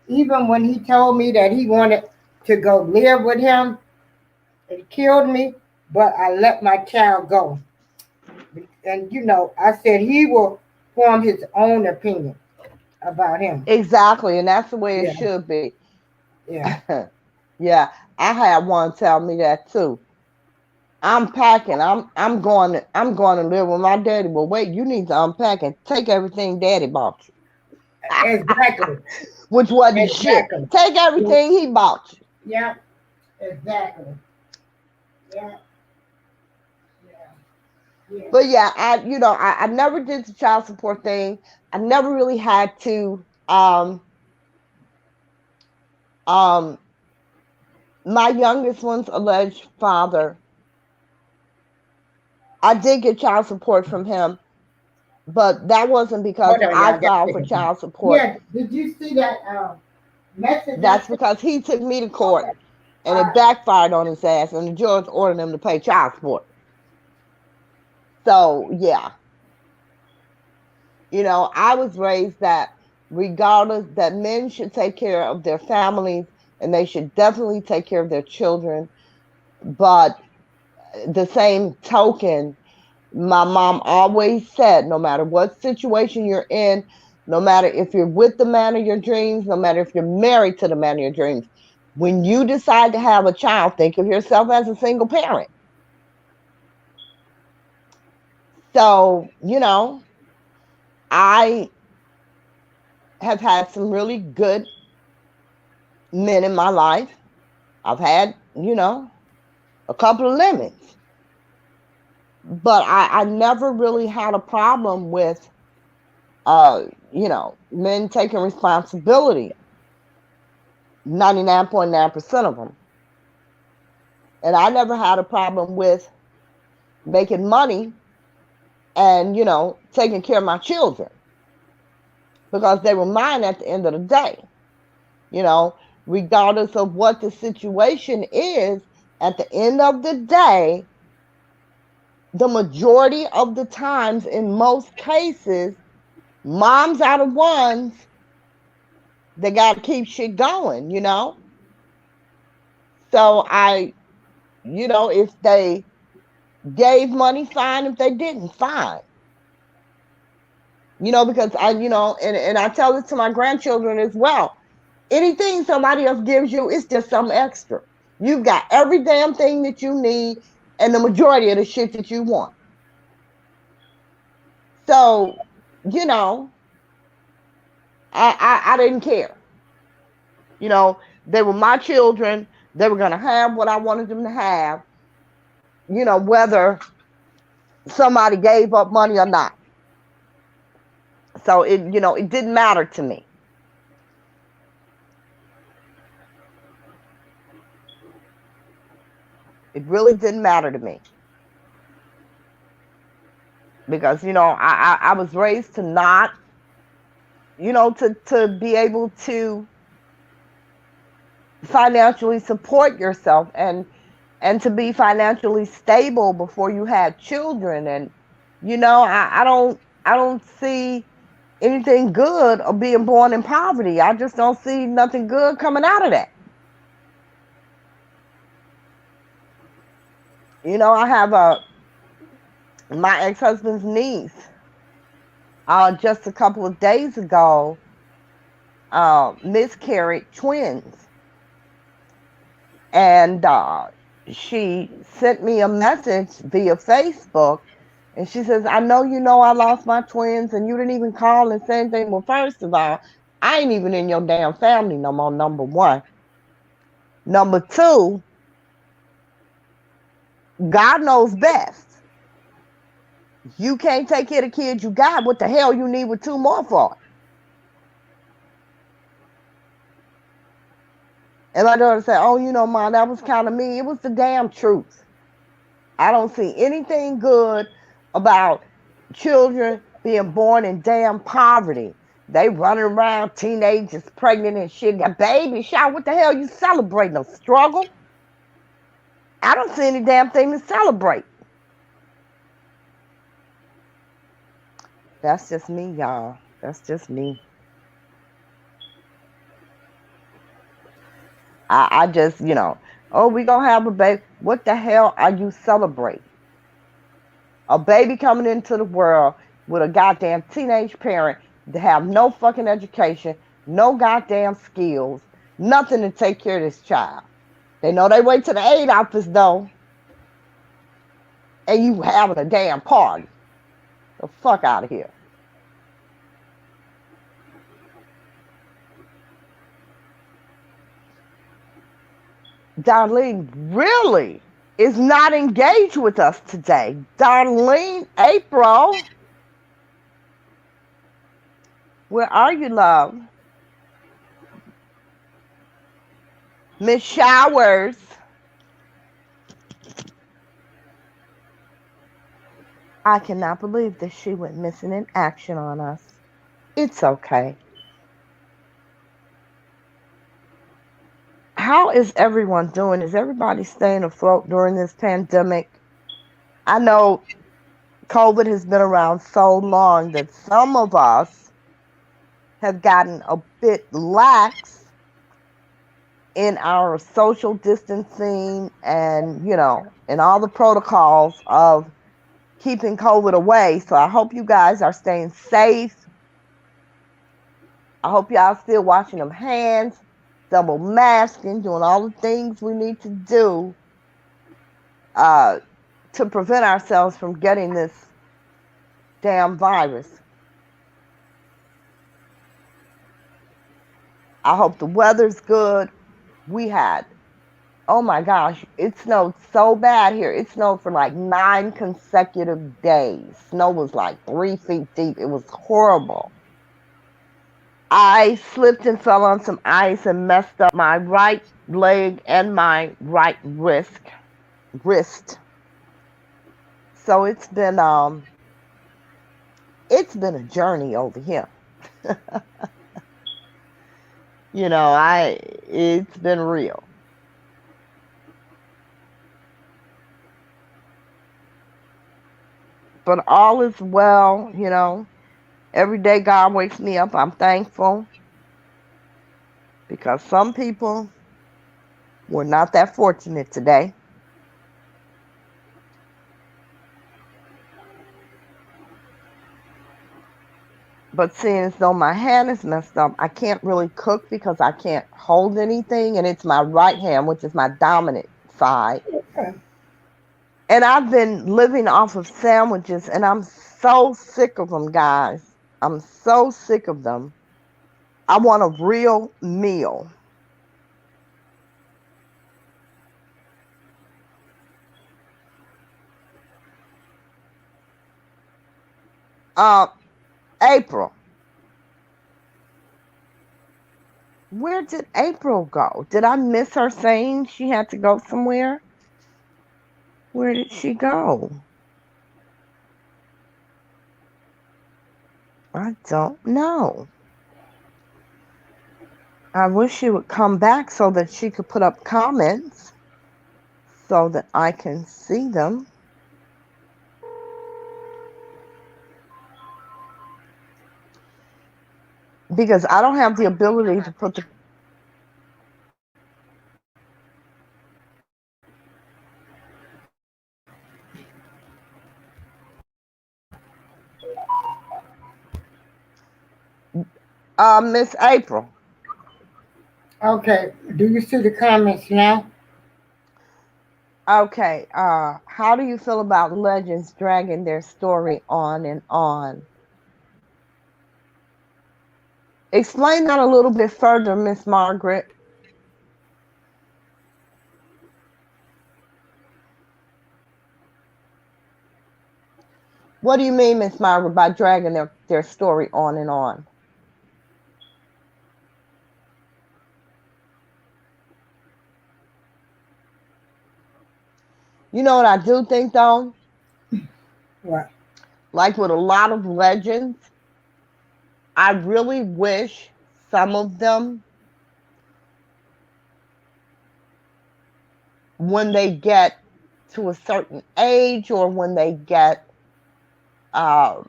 even when he told me that he wanted to go live with him. It killed me, but I let my child go. And I said he will form his own opinion about him.
Exactly, and that's the way it
Yeah,
should be.
yeah.
Yeah, I had one tell me that too. I'm packing. I'm going to live with my daddy. Well, wait, you need to unpack and take everything daddy bought you.
Exactly.
Which wasn't shit.
Exactly.
Take everything he bought you.
Yeah, exactly. Yeah, yeah, yeah.
But yeah, I never did the child support thing. I never really had to. Um my youngest one's alleged father, I did get child support from him, but that wasn't because
Hold on,
I
y'all. Got to
filed
take
for
a break.
child support.
Yeah, did you see that message I
That's
sent?
because he took me to court
Okay.
and
All
it
right.
backfired on his ass, and the judge ordered him to pay child support. So, yeah, I was raised that regardless, that men should take care of their families and they should definitely take care of their children. But the same token, my mom always said, no matter what situation you're in, no matter if you're with the man of your dreams, no matter if you're married to the man of your dreams, when you decide to have a child, think of yourself as a single parent. So, I have had some really good men in my life. I've had, a couple of lemons, but I never really had a problem with, men taking responsibility, 99.9% of them. And I never had a problem with making money and, taking care of my children because they were mine at the end of the day. You know, Regardless of what the situation is, at the end of the day, the majority of the times, in most cases, moms are the ones that got to keep shit going. So if they gave money, fine. If they didn't, fine. Because and I tell this to my grandchildren as well. Anything somebody else gives you, it's just some extra. You've got every damn thing that you need and the majority of the shit that you want. So, you know, I didn't care. You know, they were my children. They were going to have what I wanted them to have, whether somebody gave up money or not. So it didn't matter to me. It really didn't matter to me because, I was raised to not, to be able to financially support yourself and to be financially stable before you had children. And I don't see anything good of being born in poverty. I just don't see nothing good coming out of that. You know, I have my ex-husband's niece. Just a couple of days ago, miscarried twins, and she sent me a message via Facebook, and she says, "I know I lost my twins, and you didn't even call and say anything." Well, first of all, I ain't even in your damn family no more. Number one. Number two, God knows best. You can't take care of the kids you got. What the hell you need with two more for? And my daughter said, "Oh, Mom, that was kind of me." It was the damn truth. I don't see anything good about children being born in damn poverty. They running around, teenagers, pregnant and shit. Got baby shower. What the hell you celebrating? A struggle? I don't see any damn thing to celebrate. That's just me, y'all. That's just me. I just, oh, we gonna have a baby. What the hell are you celebrating? A baby coming into the world with a goddamn teenage parent to have no fucking education, no goddamn skills, nothing to take care of this child. They know they wait to the aid office though, and you having a damn party. The fuck out of here. Darlene really is not engaged with us today. Darlene, April, where are you, love? Miss Showers. I cannot believe that she went missing in action on us. It's okay. How is everyone doing? Is everybody staying afloat during this pandemic? I know COVID has been around so long that some of us have gotten a bit lax in our social distancing and, and all the protocols of keeping COVID away. So I hope you guys are staying safe. I hope y'all still washing them hands, double masking, doing all the things we need to do to prevent ourselves from getting this damn virus. I hope the weather's good. We had, oh my gosh, it snowed so bad here. It snowed for like 9 consecutive days. Snow was like 3 feet deep. It was horrible. I slipped and fell on some ice and messed up my right leg and my right wrist. So it's been a journey over here. It's been real. But all is well, Every day God wakes me up, I'm thankful. Because some people were not that fortunate today. But seeing as though my hand is messed up, I can't really cook because I can't hold anything. And it's my right hand, which is my dominant side.
Okay.
And I've been living off of sandwiches, and I'm so sick of them, guys. I'm so sick of them. I want a real meal. April. Where did April go? Did I miss her saying she had to go somewhere? Where did she go? I don't know. I wish she would come back so that she could put up comments so that I can see them. because I don't have the ability to put the Miss April.
Okay. Do you see the comments now?
Okay, how do you feel about legends dragging their story on and on? Explain that a little bit further, Miss Margaret. What do you mean, Miss Margaret, by dragging their story on and on? You know what I do think though?
What?
Like with a lot of legends, I really wish some of them, when they get to a certain age or when they get, uh,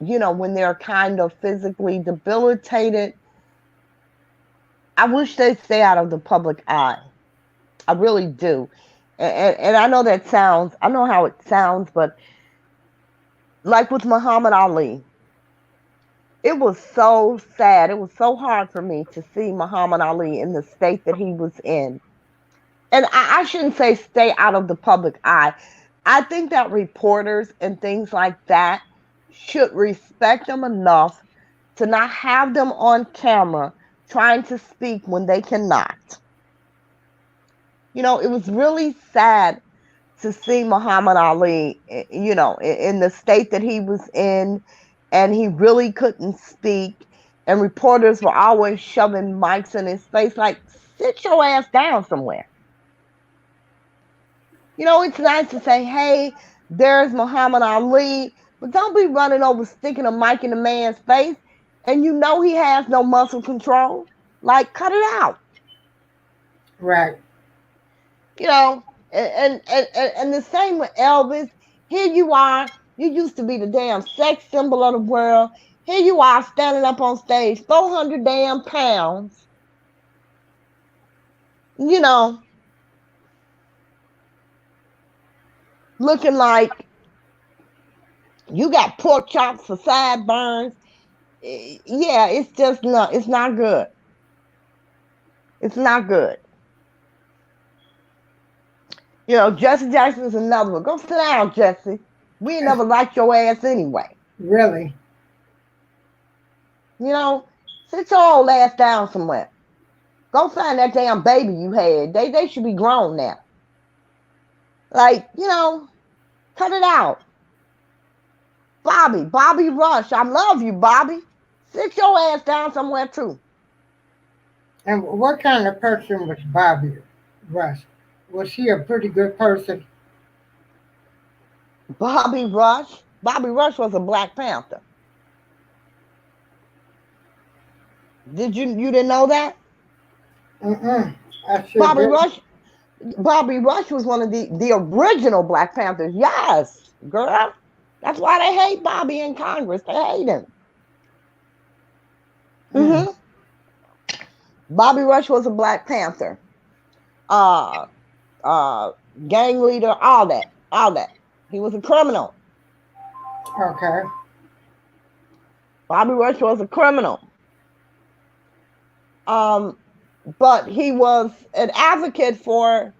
when they're kind of physically debilitated, I wish they'd stay out of the public eye. I really do. And I know that sounds, I know how it sounds, but like with Muhammad Ali, it was so sad. It was so hard for me to see Muhammad Ali in the state that he was in. And I shouldn't say stay out of the public eye. I think that reporters and things like that should respect them enough to not have them on camera trying to speak when they cannot. It was really sad to see Muhammad Ali, in the state that he was in, and he really couldn't speak. And reporters were always shoving mics in his face, like, sit your ass down somewhere. It's nice to say, hey, there's Muhammad Ali, but don't be running over sticking a mic in the man's face and he has no muscle control. Like, cut it out.
Right.
And the same with Elvis. Here you are, you used to be the damn sex symbol of the world. Here you are standing up on stage, 400 damn pounds, you know, looking like you got pork chops for sideburns. Yeah, it's not good. It's not good. Jesse Jackson's another one. Go sit down, Jesse. We never liked your ass anyway.
Really?
Sit your old ass down somewhere. Go find that damn baby you had. They should be grown now. Like, cut it out. Bobby Rush. I love you, Bobby. Sit your ass down somewhere too.
And what kind of person was Bobby Rush? Was he a pretty good person?
Bobby Rush. Bobby Rush was a Black Panther. You didn't know that?
I sure
Bobby
did.
Rush Bobby Rush was one of the original Black Panthers. Yes, girl. That's why they hate Bobby in Congress. They hate him.
Mm.
hmm Bobby Rush was a Black Panther. Uh, Gang leader, all that. He was a criminal.
Okay.
Bobby Rush was a criminal. Um, but he was an advocate for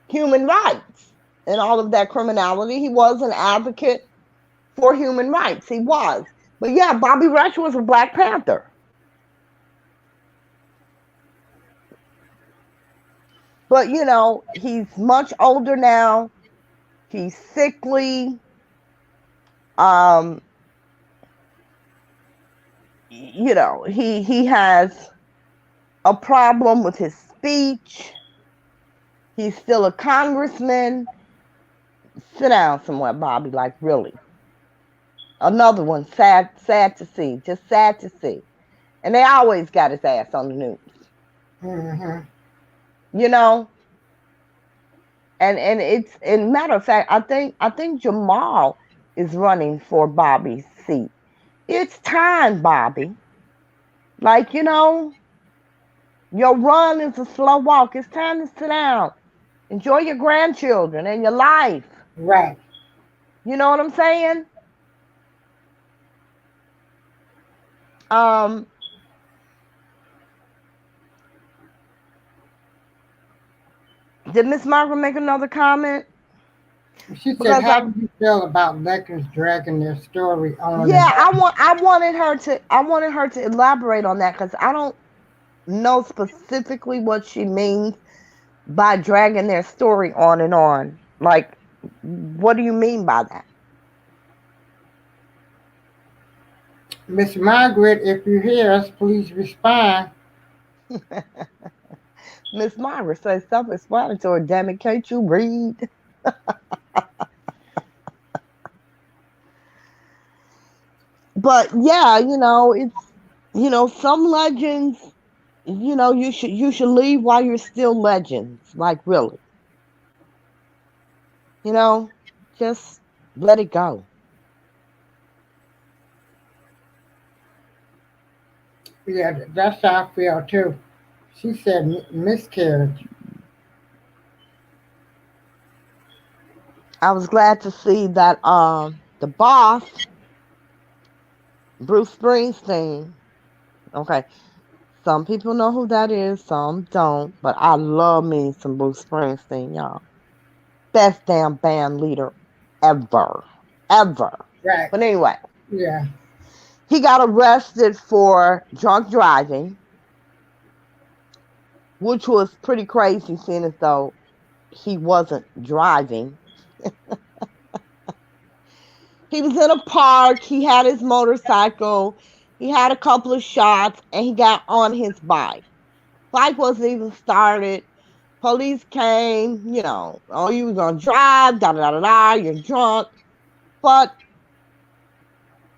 human rights and all of that criminality. He was an advocate for human rights. He was. But yeah, Bobby Rush was a Black Panther. But he's much older now. He's sickly. Um, he has a problem with his speech. He's still a congressman. Sit down somewhere, Bobby. Like, really. Another one, sad to see. Just sad to see. And they always got his ass on the news.
Mm-hmm.
And it's, in matter of fact, I think Jamal is running for Bobby's seat. It's time, Bobby. Like, your run is a slow walk. It's time to sit down. Enjoy your grandchildren and your life.
Right.
You know what I'm saying? Um, did Miss Margaret make another comment?
She said,
Because
"How do you feel about Lakers dragging their story on and
yeah,
on?"
I wanted her to elaborate on that because I don't know specifically what she means by dragging their story on and on. Like, what do you mean by that?
Miss Margaret, if you hear us, please respond.
Miss Margaret says self-explanatory, damn it, can't you read? But yeah, it's some legends, you should leave while you're still legends. Like really. You know, just let it go.
Yeah, that's how I feel too. She said miscarriage.
I was glad to see that the boss, Bruce Springsteen. Okay, some people know who that is, some don't, but I love me some Bruce Springsteen, y'all. Best damn band leader ever. Ever.
Right.
But anyway,
Yeah.
he got arrested for drunk driving, which was pretty crazy seeing as though he wasn't driving. He was in a park, he had his motorcycle, he had a couple of shots, and he got on his bike. Bike wasn't even started. Police came, oh, you was gonna drive, da da da da, you're drunk. But,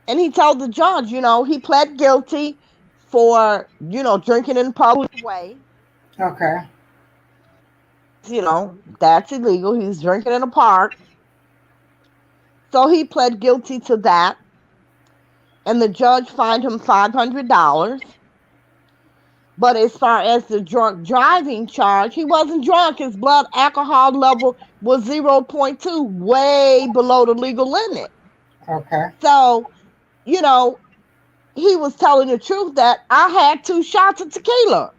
and he told the judge, he pled guilty for, drinking in a public way.
Okay.
That's illegal. He was drinking in a park. So he pled guilty to that. And the judge fined him $500. But as far as the drunk driving charge, he wasn't drunk. His blood alcohol level was zero point 0.2, way below the legal limit.
Okay.
So, you know, he was telling the truth that I had 2 shots of tequila.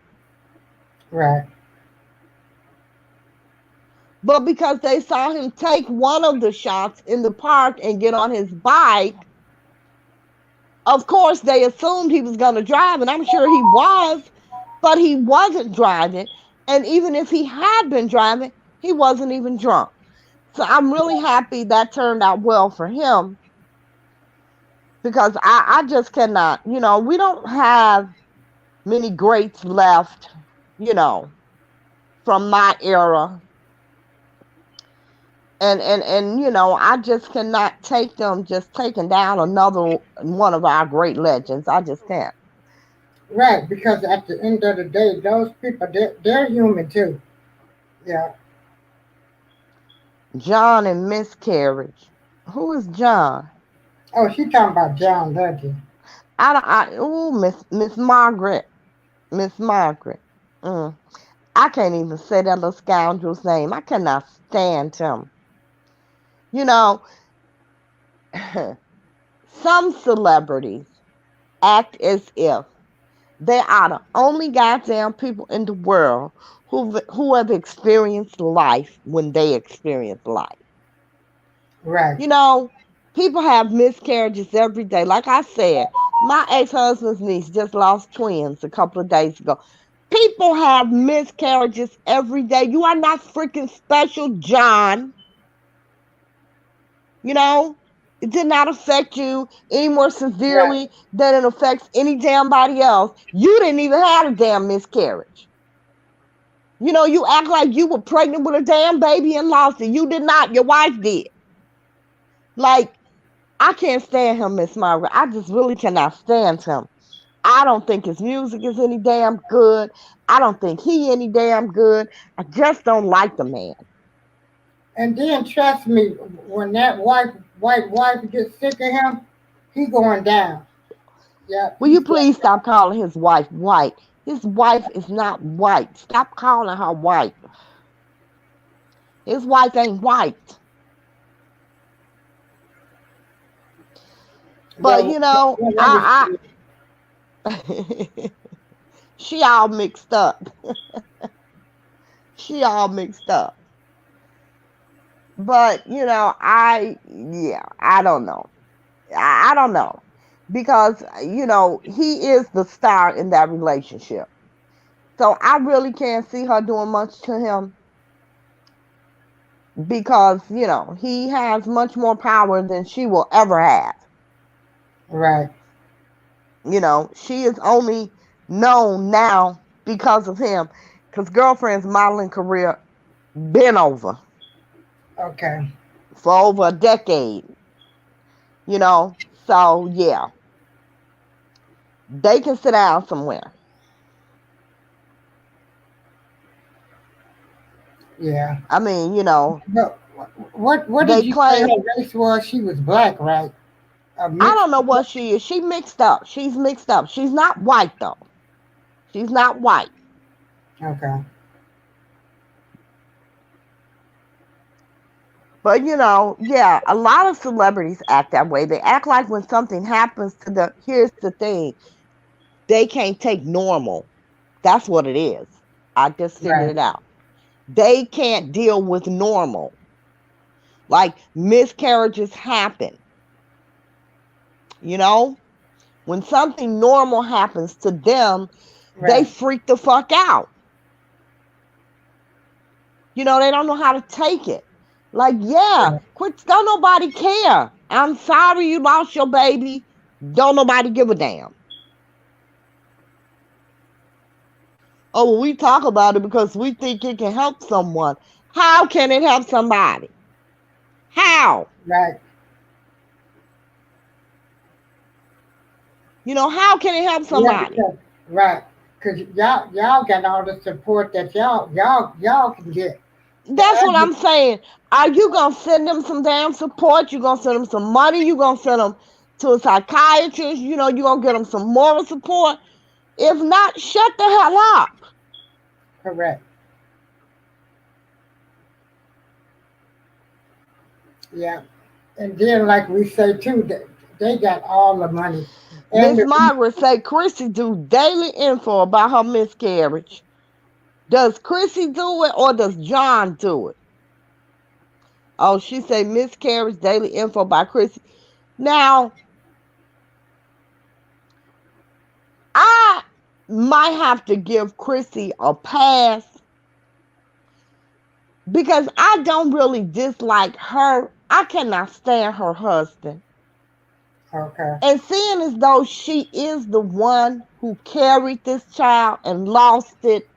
Right.
But because they saw him take one of the shots in the park and get on his bike, of course they assumed he was going to drive, and I'm sure he was, but he wasn't driving. And even if he had been driving, he wasn't even drunk. So I'm really happy that turned out well for him because I just cannot, we don't have many greats left, you know, from my era. And I just cannot take them just taking down another one of our great legends. I just can't.
Right. Because at the end of the day, those people, they're human too. Yeah.
John and Miscarriage. Who is John?
Oh, she talking about John Legend.
Miss Margaret. Miss Margaret. Mm. I can't even say that little scoundrel's name. I cannot stand him. You know, some celebrities act as if they are the only goddamn people in the world who have experienced life when they experience life.
Right.
You know, people have miscarriages every day. Like I said, my ex-husband's niece just lost twins a couple of days ago. People have miscarriages every day. You are not freaking special, John. You know, it did not affect you any more
Right.
severely than it affects any damn body else. You didn't even have a damn miscarriage. You act like you were pregnant with a damn baby and lost it. You did not. Your wife did. Like, I can't stand him, Miss Margaret. I just really cannot stand him. I don't think his music is any damn good. I don't think he any damn good. I just don't like the man.
And then trust me, when that white wife gets sick of him, he going down. Yeah,
Will you please stop calling his wife white? His wife is not white. Stop calling her white. His wife ain't white. But
well,
you know,
well, let me see.
I she all mixed up. She all mixed up. But you know, I don't know. I don't know. Because you know, he is the star in that relationship. So I really can't see her doing much to him because, you know, he has much more power than she will ever have.
Right.
You know, she is only known now because of him. Because girlfriend's modeling career been over
Okay.
for over a decade, you know. So yeah, they can sit down somewhere.
Yeah.
I mean, you know,
But what did
they
you say
claim
her race was? She was black, right? A
I
mixed.
don't know what she is. She mixed up. She's mixed up. She's not white though. She's not white.
Okay.
But you know, yeah, a lot of celebrities act that way. They act like when something happens to the here's the thing, they can't take normal. That's what it is. I just figured
Right.
it out. They can't deal with normal. Like miscarriages happen, you know? When something normal happens to them, they
Right.
freak the fuck out. You know, they don't know how to take it. Like, yeah,
Right.
quit. Don't nobody care. I'm sorry you lost your baby. Don't nobody give a damn. Oh, well, we talk about it because we think it can help someone. How can it help somebody? How?
Right.
You know, how can it help
Yeah.
somebody?
Because right. Because y'all got all the support that y'all can get. The
That's what
other.
I'm saying. Are you going to send them some damn support? You going to send them some money? You going to send them to a psychiatrist? You know, you going to get them some moral support? If not, shut the hell up.
Correct. Yeah. And then, like we say too, they got all the money. And
Miss
the,
Margaret say Chrissy do daily info about her miscarriage. Does Chrissy do it or does John do it? Oh, she say miscarriage daily info by Chrissy. Now, I might have to give Chrissy a pass because I don't really dislike her. I cannot stand her husband.
okay.
And seeing as though she is the one who carried this child and lost it,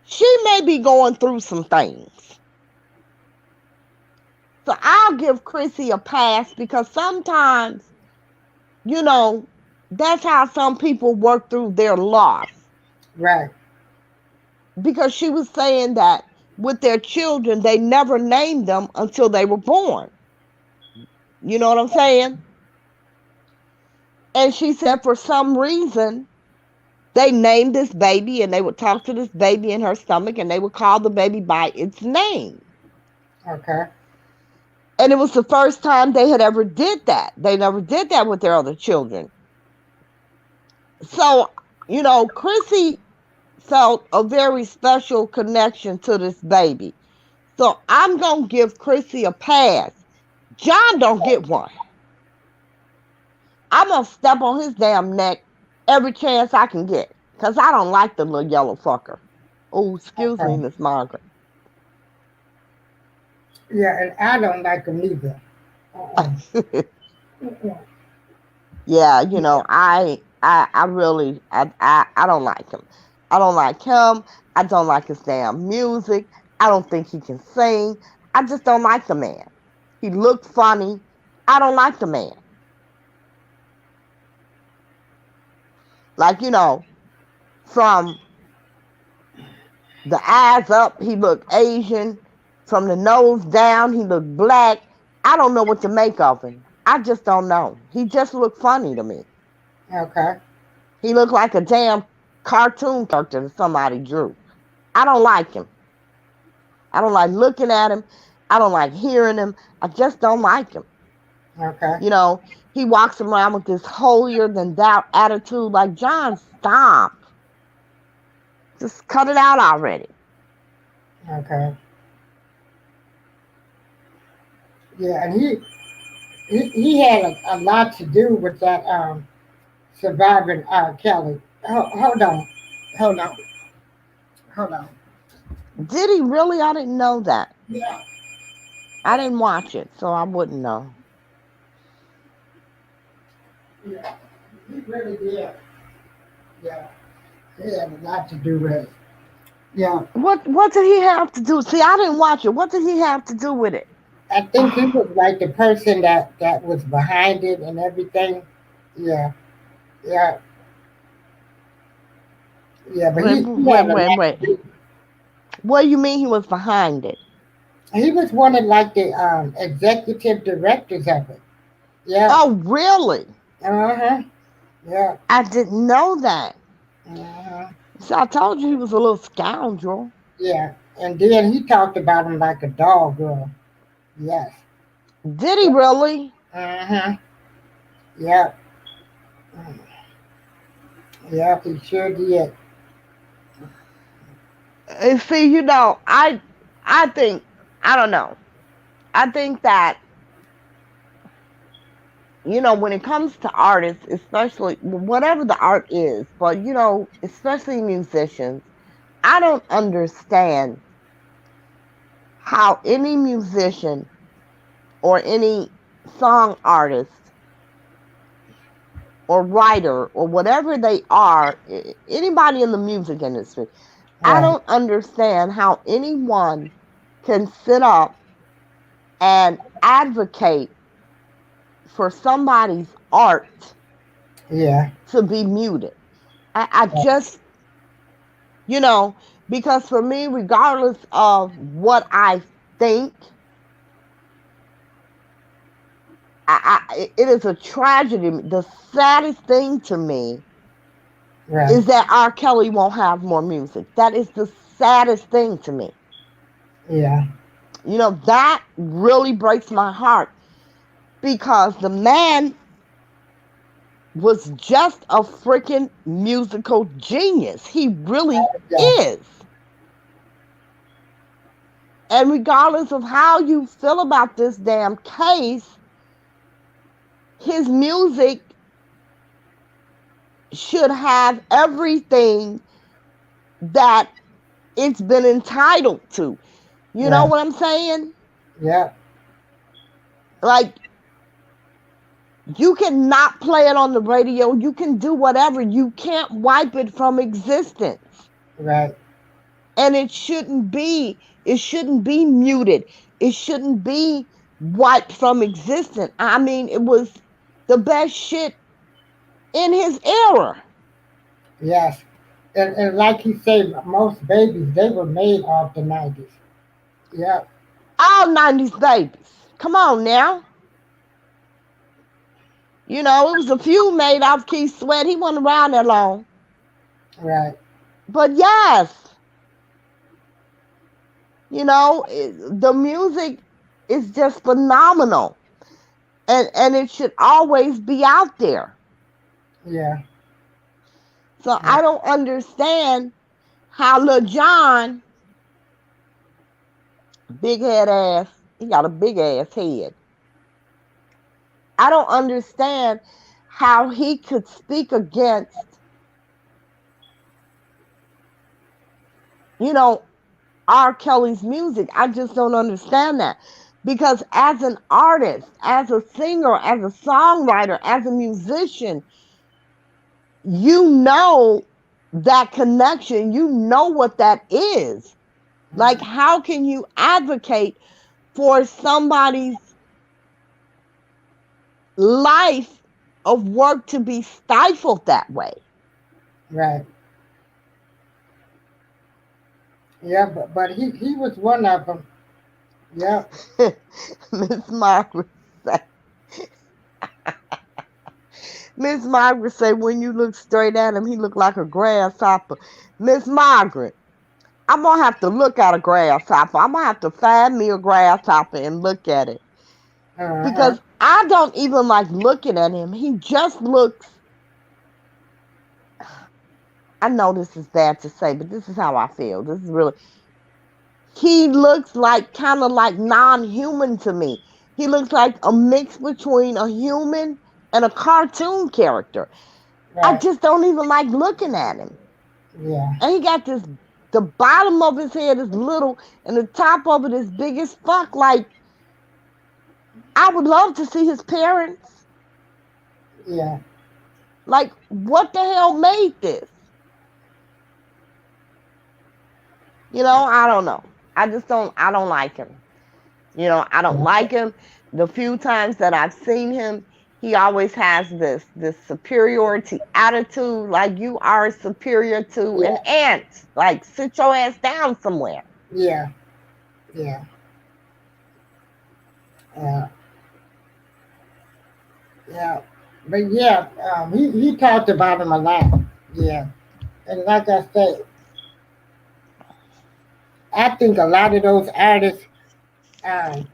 she may be going through some things. So I'll give Chrissy a pass because sometimes, you know, that's how some people work through their loss.
Right.
Because she was saying that with their children, they never named them until they were born. You know what I'm saying? And she said for some reason, they named this baby and they would talk to this baby in her stomach and they would call the baby by its name.
Okay.
And it was the first time they had ever did that. They never did that with their other children. So, you know, Chrissy felt a very special connection to this baby. So I'm going to give Chrissy a pass. John don't get one. I'm going to step on his damn neck every chance I can get because I don't like the little yellow fucker. Oh, excuse me,
Okay.
Miss Margaret.
Yeah, and I don't like them either. Uh-uh. Uh-uh.
Yeah, you know,
Yeah.
I really, I don't like him. I don't like him. I don't like his damn music. I don't think he can sing. I just don't like the man. He looked funny. I don't like the man. Like, you know, from the eyes up, he looked Asian. From the nose down, he looked black. I don't know what to make of him. I just don't know. He just looked funny to me.
Okay.
He looked like a damn cartoon character that somebody drew. I don't like him. I don't like looking at him. I don't like hearing him. I just don't like him.
Okay.
You know, he walks around with this holier than thou attitude. Like, John, stop. Just cut it out already.
Okay. Yeah, and he had a lot to do with that surviving Kelly. Hold on, hold on, hold on.
Did he really? I didn't know that.
Yeah,
I didn't watch it, so I wouldn't know.
yeah, he really did. Yeah, he had a lot to do with it. Yeah,
What did he have to do? See, I didn't watch it. What did he have to do with it?
I think he was like the person that was behind it and everything. Yeah, yeah, yeah. But
Wait,
he
wait,
had a
wait,
lot
wait.
to do.
What do you mean he was behind it?
He was one of like the executive directors of it. Yeah.
Oh, really?
Uh huh. Yeah.
I didn't know that.
Uh-huh.
So I told you he was a little scoundrel.
Yeah. And then he talked about him like a dog girl. Yes.
Did he really?
Uh huh. Yeah. Yeah. He sure did.
And see, I think, I don't know. I think that, when it comes to artists, especially whatever the art is, but, especially musicians, I don't understand how any musician or any song artist or writer or whatever they are, anybody in the music industry, I
Right.
don't understand how anyone can sit up and advocate for somebody's art
Yeah.
to be muted. I just, you know, because for me, regardless of what I think, it is a tragedy. The saddest thing to me
Right.
is that R. Kelly won't have more music. That is the saddest thing to me.
Yeah.
That really breaks my heart because the man was just a freaking musical genius. He really
Yeah.
is. And regardless of how you feel about this damn case, his music should have everything that it's been entitled to. You know
Right.
what I'm saying?
Yeah.
Like, you cannot play it on the radio. You can do whatever. You can't wipe it from existence.
Right.
And it shouldn't be muted. It shouldn't be wiped from existence. I mean, it was the best shit in his era.
Yes. And like he said, most babies they were made off the 90s. Yeah.
All 90s babies. Come on now. It was a few made off Keith Sweat. He wasn't around that long.
Right.
But yes, the music is just phenomenal. And it should always be out there.
Yeah.
So
Yeah.
I don't understand how Lil John, big head ass, he got a big ass head. I don't understand how he could speak against, you know, R. Kelly's music. I just don't understand that. Because as an artist, as a singer, as a songwriter, as a musician, you know that connection, you know what that is. Like, how can you advocate for somebody's life of work to be stifled that way?
Right. Yeah. But he was one of them. Yeah.
Miss Margaret said, Miss Margaret say when you look straight at him, he look like a grasshopper. Miss Margaret, I'm gonna have to look at a grasshopper. I'm gonna have to find me a grasshopper and look at it
Uh-huh.
because I don't even like looking at him. He just looks. I know this is bad to say, but this is how I feel. This is really. He looks like kind of like non-human to me. He looks like a mix between a human and a cartoon character. I
Right.
just don't even like looking at him.
Yeah.
And he got this, the bottom of his head is little and the top of it is big as fuck. Like, I would love to see his parents.
Yeah.
Like, what the hell made this? I don't know. I don't like him. I don't like him. The few times that I've seen him, he always has this superiority attitude, like you are superior to an
Yeah.
ant. Like, sit your ass down somewhere.
Yeah. Yeah. Yeah. Yeah. But yeah, he talked about him a lot. Yeah. And like I said, I think a lot of those artists, um,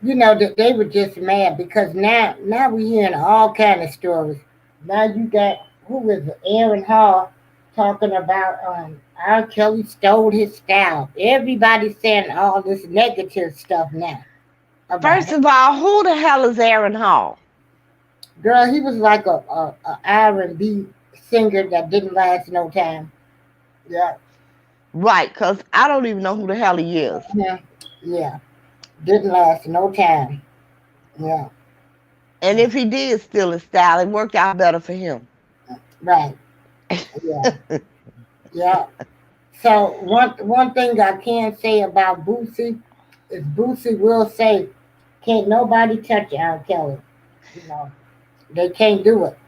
that they were just mad because now we hearing all kind of stories. Now you got who is it, Aaron Hall talking about R. Kelly stole his style. Everybody's saying all this negative stuff now about
First
him.
of all, who the hell is Aaron Hall?
Girl, he was like a R&B singer that didn't last no time. Yeah,
Right, because I don't even know who the hell he is.
yeah, yeah. Didn't last no time. Yeah,
And if he did steal his style, it worked out better for him.
right. Yeah, yeah. So one thing I can say about Boosie is Boosie will say, "Can't nobody touch R. Kelly." You know, they can't do it.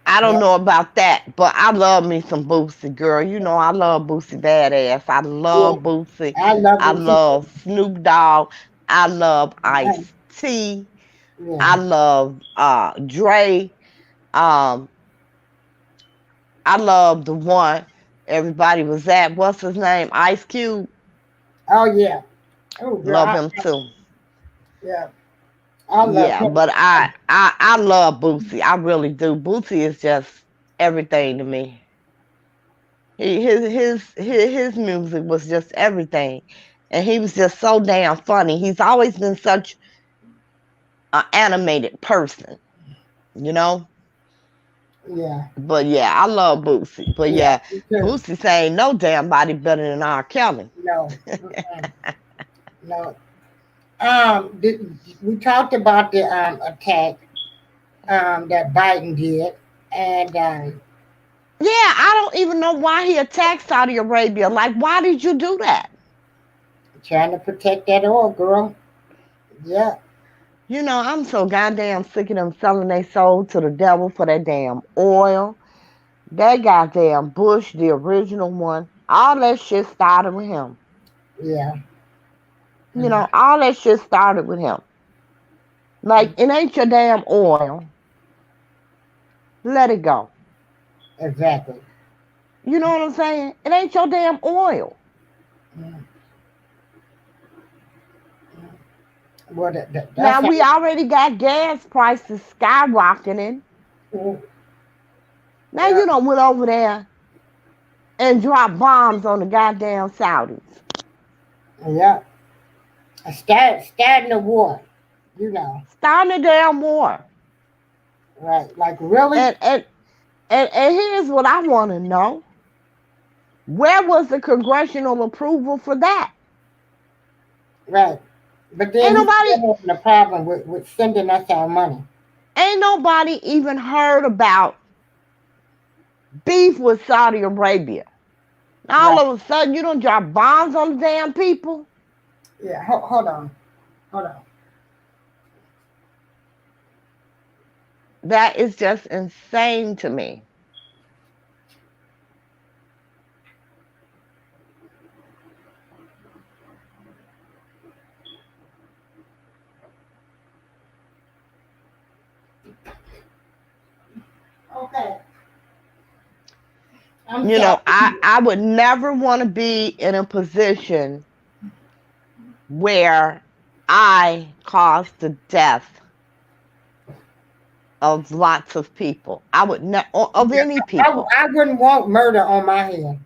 I don't
Yeah,
know about that, but I love me some Boosie, girl. I love Boosie badass. I
yeah.
love Boosie.
I love
I
him too.
love Snoop Dogg. I love Ice T. I
Yeah.
love Dre. Um, I love the one everybody was at. What's his name? Ice Cube.
Oh yeah. Oh girl.
Love him too.
Yeah. I love
Yeah,
him.
but I love Boosie. I really do. Boosie is just everything to me. His music was just everything, and he was just so damn funny. He's always been such an animated person, you know.
Yeah.
But yeah, I love Boosie. But
Yeah.
yeah,
Me too.
Boosie saying no damn body better than R. Kelly.
No. Mm-mm. No. We talked about the attack that Biden did, and
Yeah, I don't even know why he attacked Saudi Arabia. Like, why did you do that?
trying to protect that oil, girl. Yeah.
I'm so goddamn sick of them selling their soul to the devil for that damn oil. That goddamn Bush, the original one, all that shit started with him.
Yeah. Mm,
All that shit started with him.
mm,
Like, it ain't your damn oil. Let it go.
exactly.
You know what I'm saying? It ain't your damn oil.
Mm, well, that's
Now,
how.
we already got gas prices skyrocketing.
Mm,
Now,
yeah.
you don't went over there and dropped bombs on the goddamn Saudis.
Yeah. Starting the war. You know.
Starting the damn war.
Right. Like really.
And, and, and here's what I want to know. Where was the congressional approval for that?
Right. But
Ain't
then he's
nobody,
still having a problem with sending us our money.
ain't nobody even heard about beef with Saudi Arabia. All
Right.
of a sudden, you don't drop bombs on the damn people.
Yeah. Hold on. Hold on.
That is just insane to me.
I'm
You
sorry.
know, I would never want to be in a position where I caused the death of lots of people. I would not, of
Yeah,
any people.
I wouldn't want murder on my hand.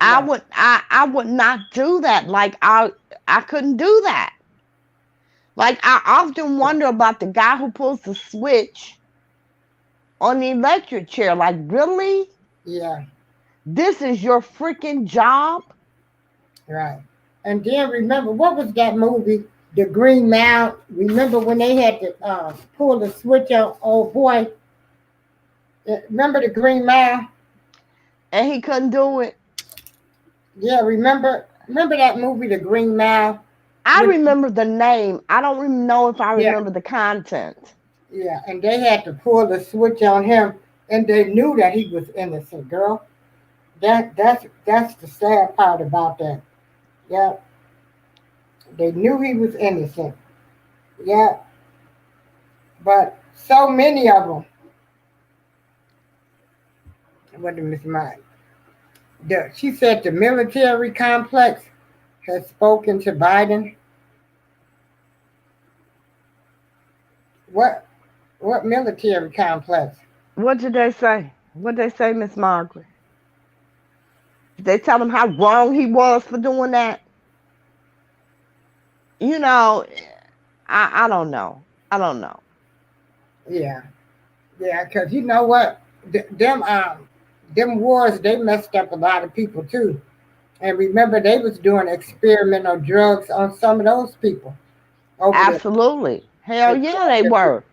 No.
I would not do that. Like I couldn't do that. Like I often wonder about the guy who pulls the switch on the electric chair. Like, really?
Yeah,
This is your freaking job?
right. And then remember, what was that movie, The Green Mile? Remember when they had to pull the switch on old boy? Remember The Green Mile?
And he couldn't do it.
Yeah, remember that movie, The Green Mile?
I
With
remember the name. I don't even know if I
yeah,
remember the content.
yeah, and they had to pull the switch on him, and they knew that he was innocent, girl. That's the sad part about that. Yeah, they knew he was innocent. Yeah, but so many of them. What did Miss Mike? She said the military complex has spoken to Biden. What what military complex?
What did they say? What did they say, Miss Margaret? Did they tell him how wrong he was for doing that? You know, I don't know. I don't know.
Yeah, yeah, because you know what, them wars they messed up a lot of people too. And remember, they was doing experimental drugs on some of those people over there.
Absolutely. Hell
And
yeah, they were.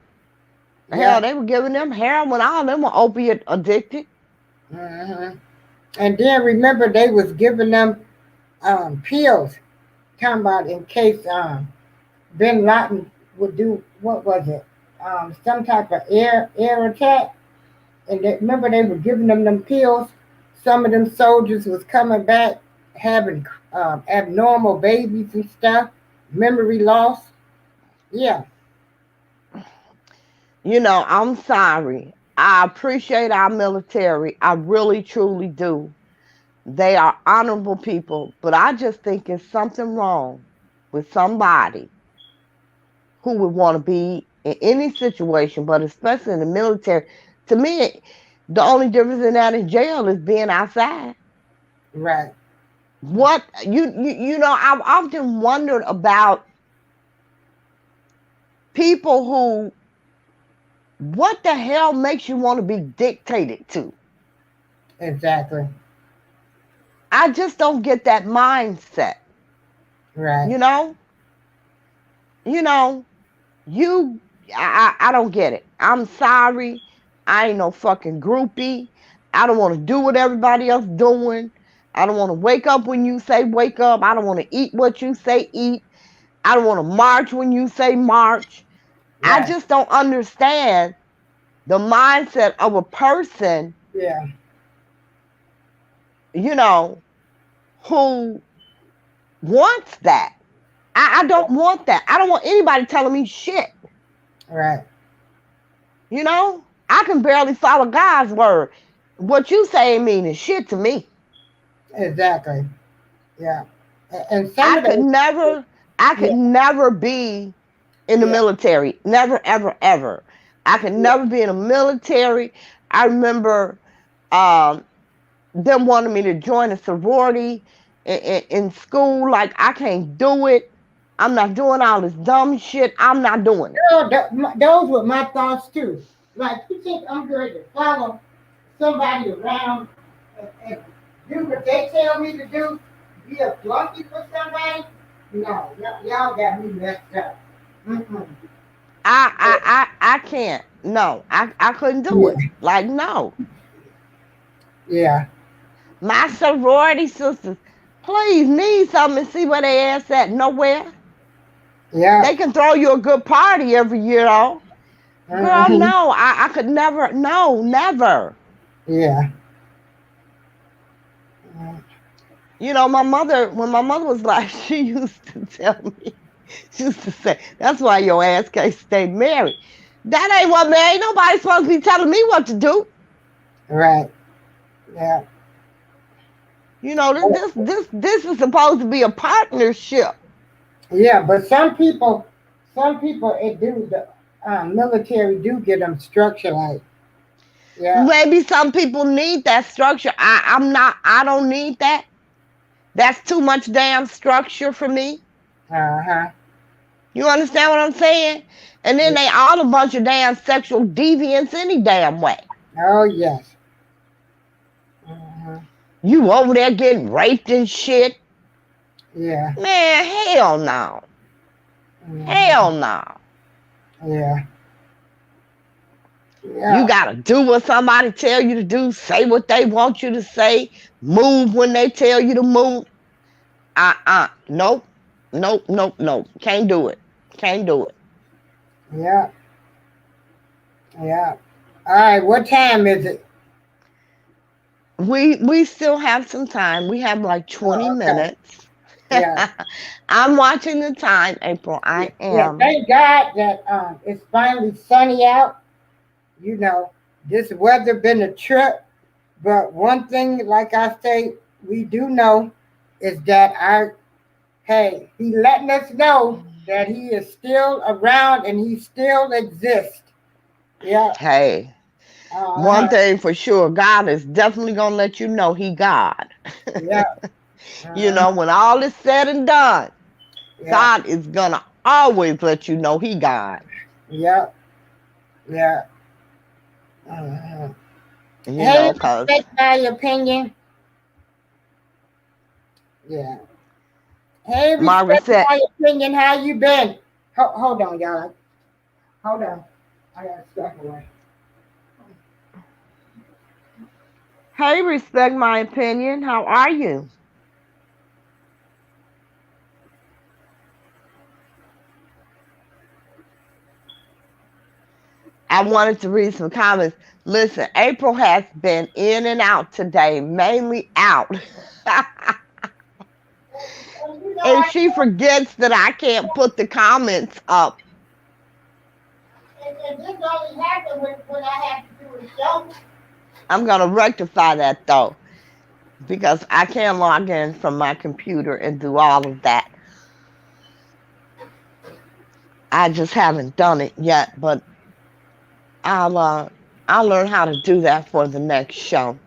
Hell,
yeah,
they were giving them heroin. All of them were opiate addicted.
hmm and then remember they was giving them pills, talking about in case Bin Laden would do what was it? Some type of air attack. And remember they were giving them pills. Some of them soldiers was coming back having abnormal babies and stuff, memory loss. Yeah,
You know, I'm sorry. I appreciate our military. I really, truly do. They are honorable people, but I just think it's something wrong with somebody who would want to be in any situation, but especially in the military. To me, the only difference in that in jail is being outside.
right.
What you know, I've often wondered about people who, what the hell makes you want to be dictated to?
Exactly.
I just don't get that mindset.
Right.
You know, you know, you, I don't get it. I'm sorry. I ain't no fucking groupie. I don't want to do what everybody else doing. I don't want to wake up when you say wake up. I don't want to eat what you say eat. I don't want to march when you say march. I
Right.
just don't understand the mindset of a person,
Yeah.
you know, who wants that. I don't want that. I don't want anybody telling me shit.
Right.
You know, I can barely follow God's word. What you saying meaning shit to me.
Exactly. Yeah. And some
I
of
could
those.
never, I could
Yeah.
never be in the
Yeah.
military. Never, ever, ever. I could
Yeah.
never be in the military. I remember um, them wanting me to join a sorority in school. Like, I can't do it. I'm not doing all this dumb shit. I'm not doing it.
Girl, those were my thoughts too. Like, you think I'm going to follow somebody around and do what they tell me to do? Be a flunky for somebody? No, y'all got me messed up. Mm-mm.
I can't. No, I couldn't do it.
Yeah,
Like, no.
yeah,
My sorority sisters, please need something and see where they ass at. Nowhere.
yeah.
They can throw you a good party every year, though. Girl,
Mm-hmm.
no, I could never, no, never.
Yeah.
You know, my mother, when my mother was like, she used to tell me, she used to say, that's why your ass can't stay married. That ain't what, man. Ain't nobody supposed to be telling me what to do.
Right. Yeah.
You know, this is supposed to be a partnership.
Yeah, but some people, it do the military do get them structure like, yeah,
Maybe some people need that structure. I don't need that. That's too much damn structure for me.
uh-huh,
You understand what I'm saying? And then
yeah.
they all a bunch of damn sexual deviants any damn way.
Oh yes, uh-huh.
You over there getting raped and shit.
Yeah,
Man, hell no.
uh-huh.
Hell no.
Yeah,
You
yeah,
gotta do what somebody tell you to do, say what they want you to say, move when they tell you to move. Nope. Nope, nope, nope. Can't do it. Can't do it.
yeah, yeah. All right, what time is it?
We still have some time. We have like 20
Oh, okay.
minutes.
Yeah,
I'm watching the time, April.
yeah,
I
yeah.
am.
Thank God that it's finally sunny out. You know, this weather been a trip, but one thing, like I say, we do know is that our hey, he letting us know that he is still around and he still exists. Yeah.
Hey, one
Uh-huh.
thing for sure, God is definitely gonna let you know he God.
Yeah.
You
Uh-huh.
know, when all is said and done,
Yeah.
God is gonna always let you know he God.
Yeah. Yeah. Uh-huh.
You
Hey,
know, cause
respect my opinion. Yeah. Hey,
Margaret
respect
said,
my opinion. How you been? Hold on, y'all. Hold on. I gotta step away.
"Hey, respect my opinion. How are you?" I wanted to read some comments. Listen, April has been in and out today, mainly out.
You know,
And she forgets that I can't put the comments up.
and this only happened when I had to do a show.
I'm going to rectify that though, because I can't log in from my computer and do all of that. I just haven't done it yet, but I'll uh I'll learn how to do that for the next show.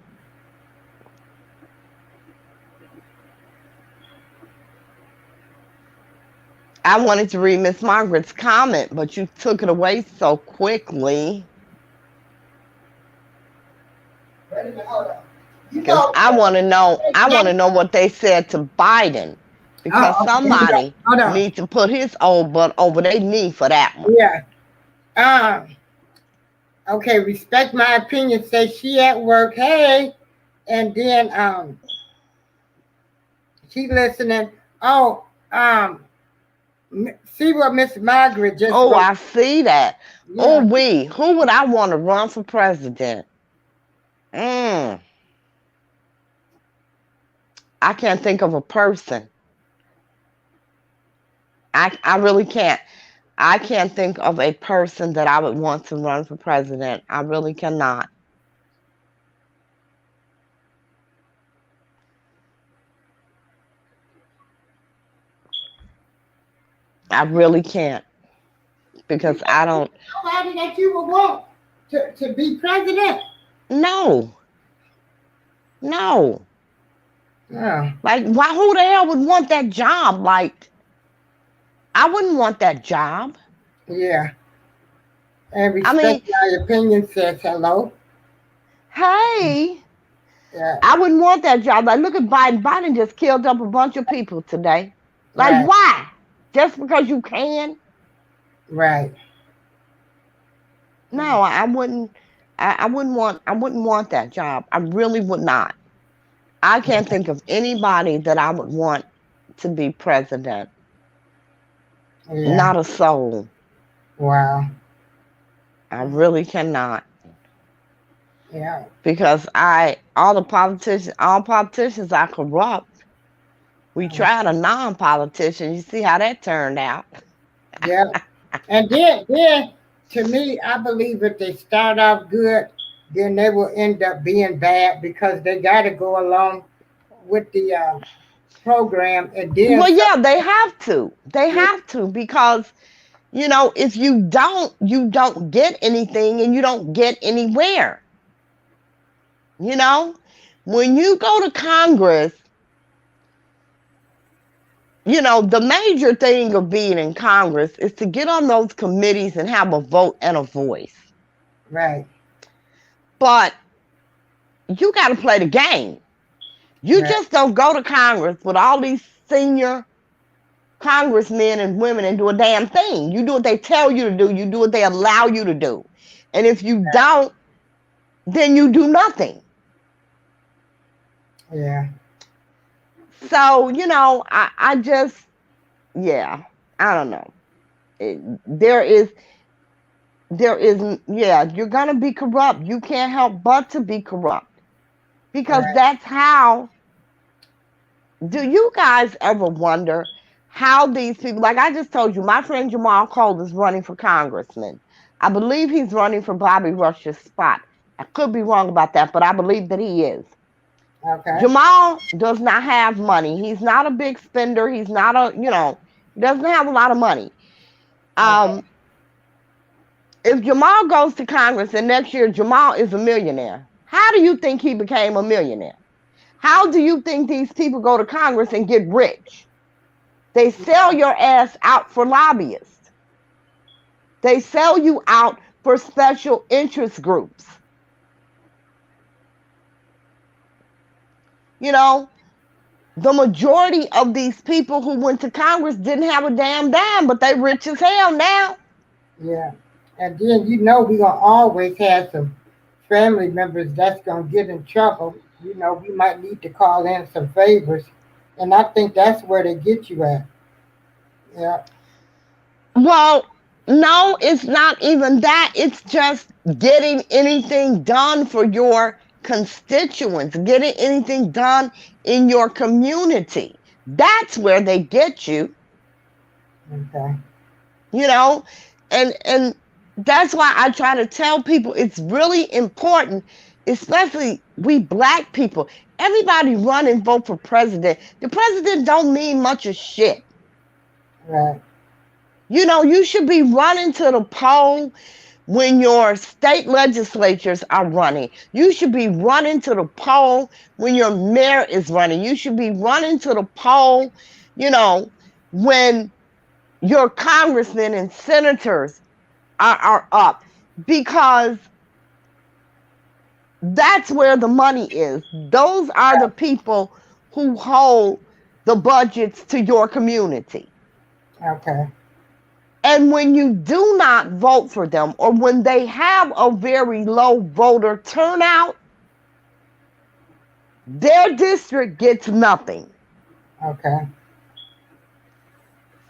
I wanted to read Miss Margaret's comment, but you took it away so quickly
Wait a minute, hold on. You
because
know,
I want to know what they said to Biden because
oh, okay, here we go.
somebody
Hold on.
needs to put his old butt over their knee for that one.
Yeah. Um. Okay. Respect my opinion. Say she at work. Hey, and then she listening. Oh, see what Miss Margaret just
Oh,
wrote.
I see that.
Yeah.
Oh, who would I want to run for president? Mm, I can't think of a person. I really can't. I can't think of a person that I would want to run for president. I really cannot. I really can't
You
because I
can't think
don't.
of nobody that you would want to be president.
No, no.
Yeah.
Like, why? Who the hell would want that job? Like, I wouldn't want that job.
Yeah. And
I mean,
respect my opinion says hello.
hey,
Yeah.
I wouldn't want that job. Like, look at Biden. Biden just killed up a bunch of people today. Like,
Right.
why? Just because you can?
Right.
No, I wouldn't. I wouldn't want. I wouldn't want that job. I really would not. I can't think of anybody that I would want to be president.
Yeah.
Not a soul.
Wow.
I really cannot.
Yeah.
Because all politicians are corrupt. We tried a non-politician. You see how that turned out.
Yeah. And then to me, I believe if they start off good, then they will end up being bad because they got to go along with the program, and then
Well,
some.
yeah, they have to. They have to because if you don't get anything and you don't get anywhere. You know, when you go to Congress, the major thing of being in Congress is to get on those committees and have a vote and a voice.
Right.
But you got to play the game. You
Right.
just don't go to Congress with all these senior congressmen and women and do a damn thing. You do what they tell you to do. You do what they allow you to do. And if you don't, then you do nothing.
Yeah.
So, I just, yeah, I don't know. Yeah, you're going to be corrupt. You can't help but to be corrupt because
Right.
that's how. Do you guys ever wonder how these people, like I just told you, my friend Jamal Cole is running for congressman. I believe he's running for Bobby Rush's spot. I could be wrong about that, but I believe that he is.
Okay.
Jamal does not have money. He's not a big spender. He's not he doesn't have a lot of money.
Okay.
Um, if Jamal goes to Congress and next year Jamal is a millionaire, how do you think he became a millionaire? How do you think these people go to Congress and get rich? They sell your ass out for lobbyists. They sell you out for special interest groups. You know, the majority of these people who went to Congress didn't have a damn dime, but they rich as hell now.
Yeah. And then we're gonna always have some family members that's gonna get in trouble. We might need to call in some favors, and I think that's where they get you at. Yeah.
Well, no, it's not even that. It's just getting anything done for your constituents, getting anything done in your community. That's where they get you,
Okay.
you know? And that's why I try to tell people it's really important, especially we black people. Everybody run and vote for president. The president don't mean much of shit.
Right.
You should be running to the poll when your state legislatures are running. You should be running to the poll when your mayor is running. You should be running to the poll, you know, when your congressmen and senators are up because that's where the money is. Those are the people who hold the budgets to your community.
Okay.
And when you do not vote for them, or when they have a very low voter turnout, their district gets nothing.
Okay.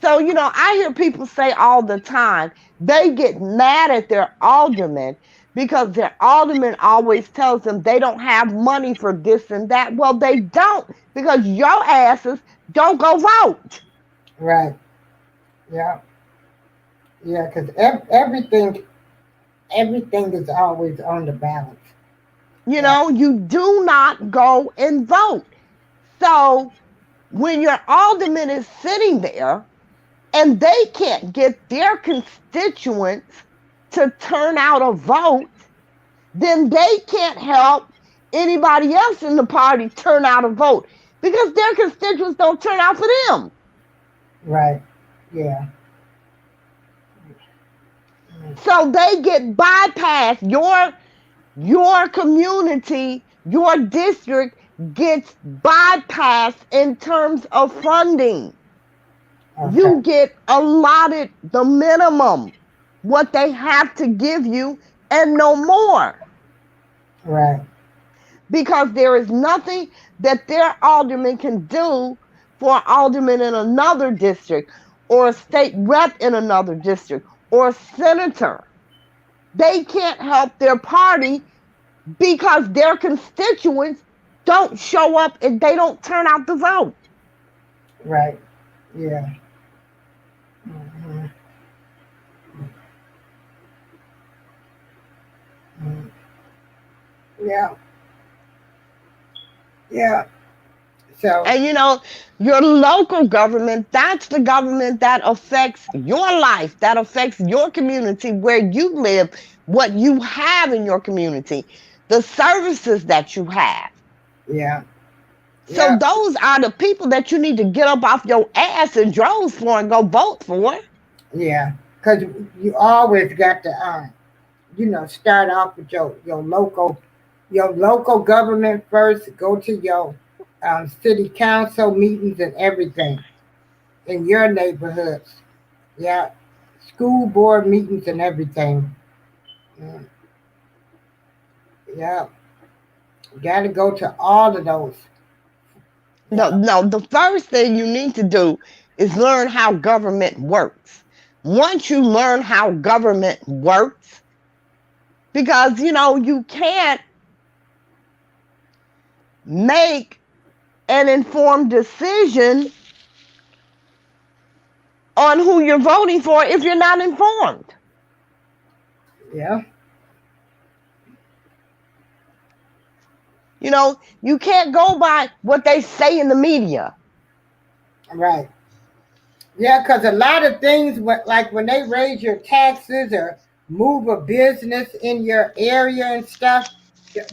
So, I hear people say all the time, they get mad at their alderman because their alderman always tells them they don't have money for this and that. Well, they don't because your asses don't go vote.
Right. Yeah. Yeah. Because everything is always on the balance. Yeah.
You do not go and vote. So when your alderman is sitting there and they can't get their constituents to turn out a vote, then they can't help anybody else in the party turn out a vote because their constituents don't turn out for them.
Right. Yeah.
So they get bypassed. Your community, your district gets bypassed in terms of funding.
Okay.
You get allotted the minimum, what they have to give you, and no more.
Right.
Because there is nothing that their alderman can do for an alderman in another district, or a state rep in another district, or a senator. They can't help their party because their constituents don't show up and they don't turn out the vote.
Right. Yeah. Hmm. Yeah. Yeah. So
And your local government, that's the government that affects your life, that affects your community, where you live, what you have in your community, the services that you have.
yeah,
So
yeah,
those are the people that you need to get up off your ass and droves for and go vote for.
yeah. Because you always got to, start off with your local government first. Go to your city council meetings and everything in your neighborhoods. Yeah, school board meetings and everything. Mm, yeah, got to go to all of those.
No,
Yeah,
no, the first thing you need to do is learn how government works. Once you learn how government works, because you can't make an informed decision on who you're voting for if you're not informed.
yeah,
You can't go by what they say in the media.
right. Yeah, because a lot of things, like when they raise your taxes or move a business in your area and stuff,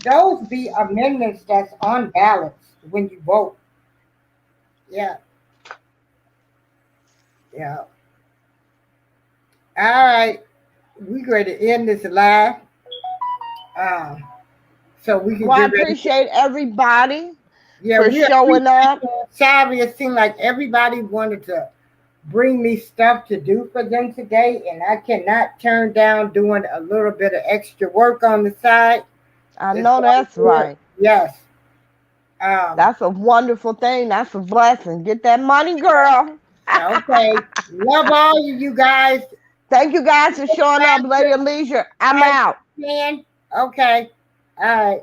those be amendments that's on ballots when you vote. Yeah, yeah. All right, we're going to end this live, um, so we can
Well, I
get ready.
appreciate everybody
Yeah,
for
we
showing
appreciate
up.
you. Sorry, it seemed like everybody wanted to bring me stuff to do for them today, and I cannot turn down doing a little bit of extra work on the side.
I
It's
know
all
that's
good.
right.
Yes. Um,
That's a wonderful thing. That's a blessing. Get that money, girl.
okay. Love all of you guys.
Thank you guys for showing up, Lady Alicia. I'm
All
out.
right, man. Okay. All right.